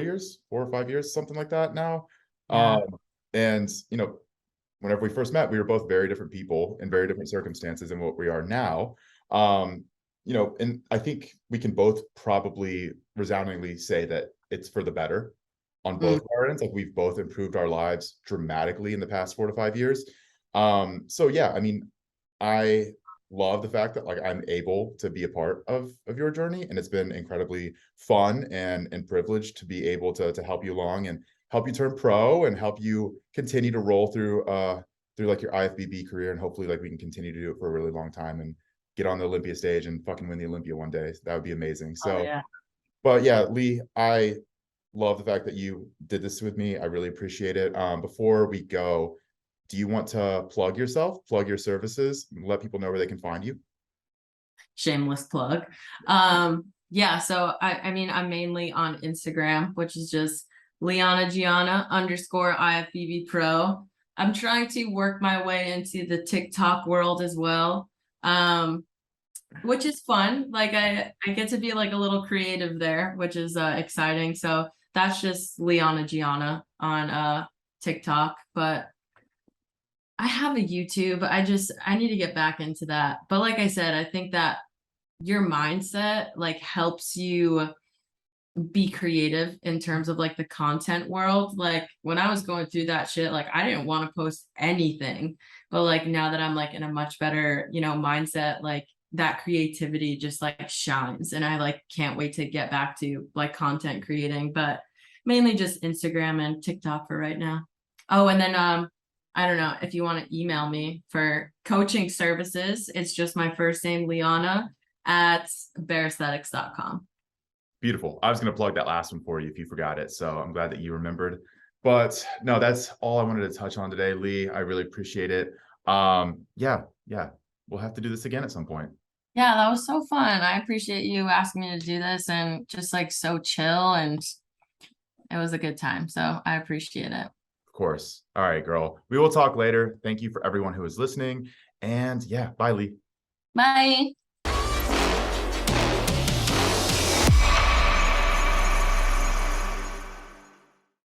years, 4 or 5 years, something like that now. Yeah. And whenever we first met, we were both very different people in very different circumstances than what we are now. Um, and I think we can both probably resoundingly say that it's for the better on Mm. both of our ends. Like we've both improved our lives dramatically in the past 4 to 5 years. So yeah, I mean, I love the fact that like I'm able to be a part of your journey, and it's been incredibly fun and privileged to be able to help you along and help you turn pro and help you continue to roll through like your IFBB career, and hopefully like we can continue to do it for a really long time and get on the Olympia stage and fucking win the Olympia one day. That would be amazing. Oh So, yeah. but yeah, Lee, I love the fact that you did this with me. I really appreciate it. Before we go, do you want to plug yourself, plug your services, and let people know where they can find you? Shameless plug. Yeah, so I mean, I'm mainly on Instagram, which is just Liana Gianna _ IFBB Pro. I'm trying to work my way into the TikTok world as well. Which is fun. Like I get to be like a little creative there, which is exciting. So that's just Liana Gianna on TikTok. But I have a YouTube. I need to get back into that. But like I said, I think that your mindset like helps you be creative in terms of like the content world. Like when I was going through that shit, like I didn't want to post anything. But like now that I'm like in a much better, mindset, like that creativity just like shines. And I like can't wait to get back to like content creating, but mainly just Instagram and TikTok for right now. Oh, and then I don't know if you want to email me for coaching services. It's just my first name, Liana, at BairAesthetics.com. Beautiful. I was going to plug that last one for you if you forgot it. So I'm glad that you remembered. But no, that's all I wanted to touch on today, Lee. I really appreciate it. Yeah. We'll have to do this again at some point. Yeah, that was so fun. I appreciate you asking me to do this and just like so chill, and it was a good time. So I appreciate it. Of course. All right, girl. We will talk later. Thank you for everyone who is listening. And yeah, bye, Lee. Bye.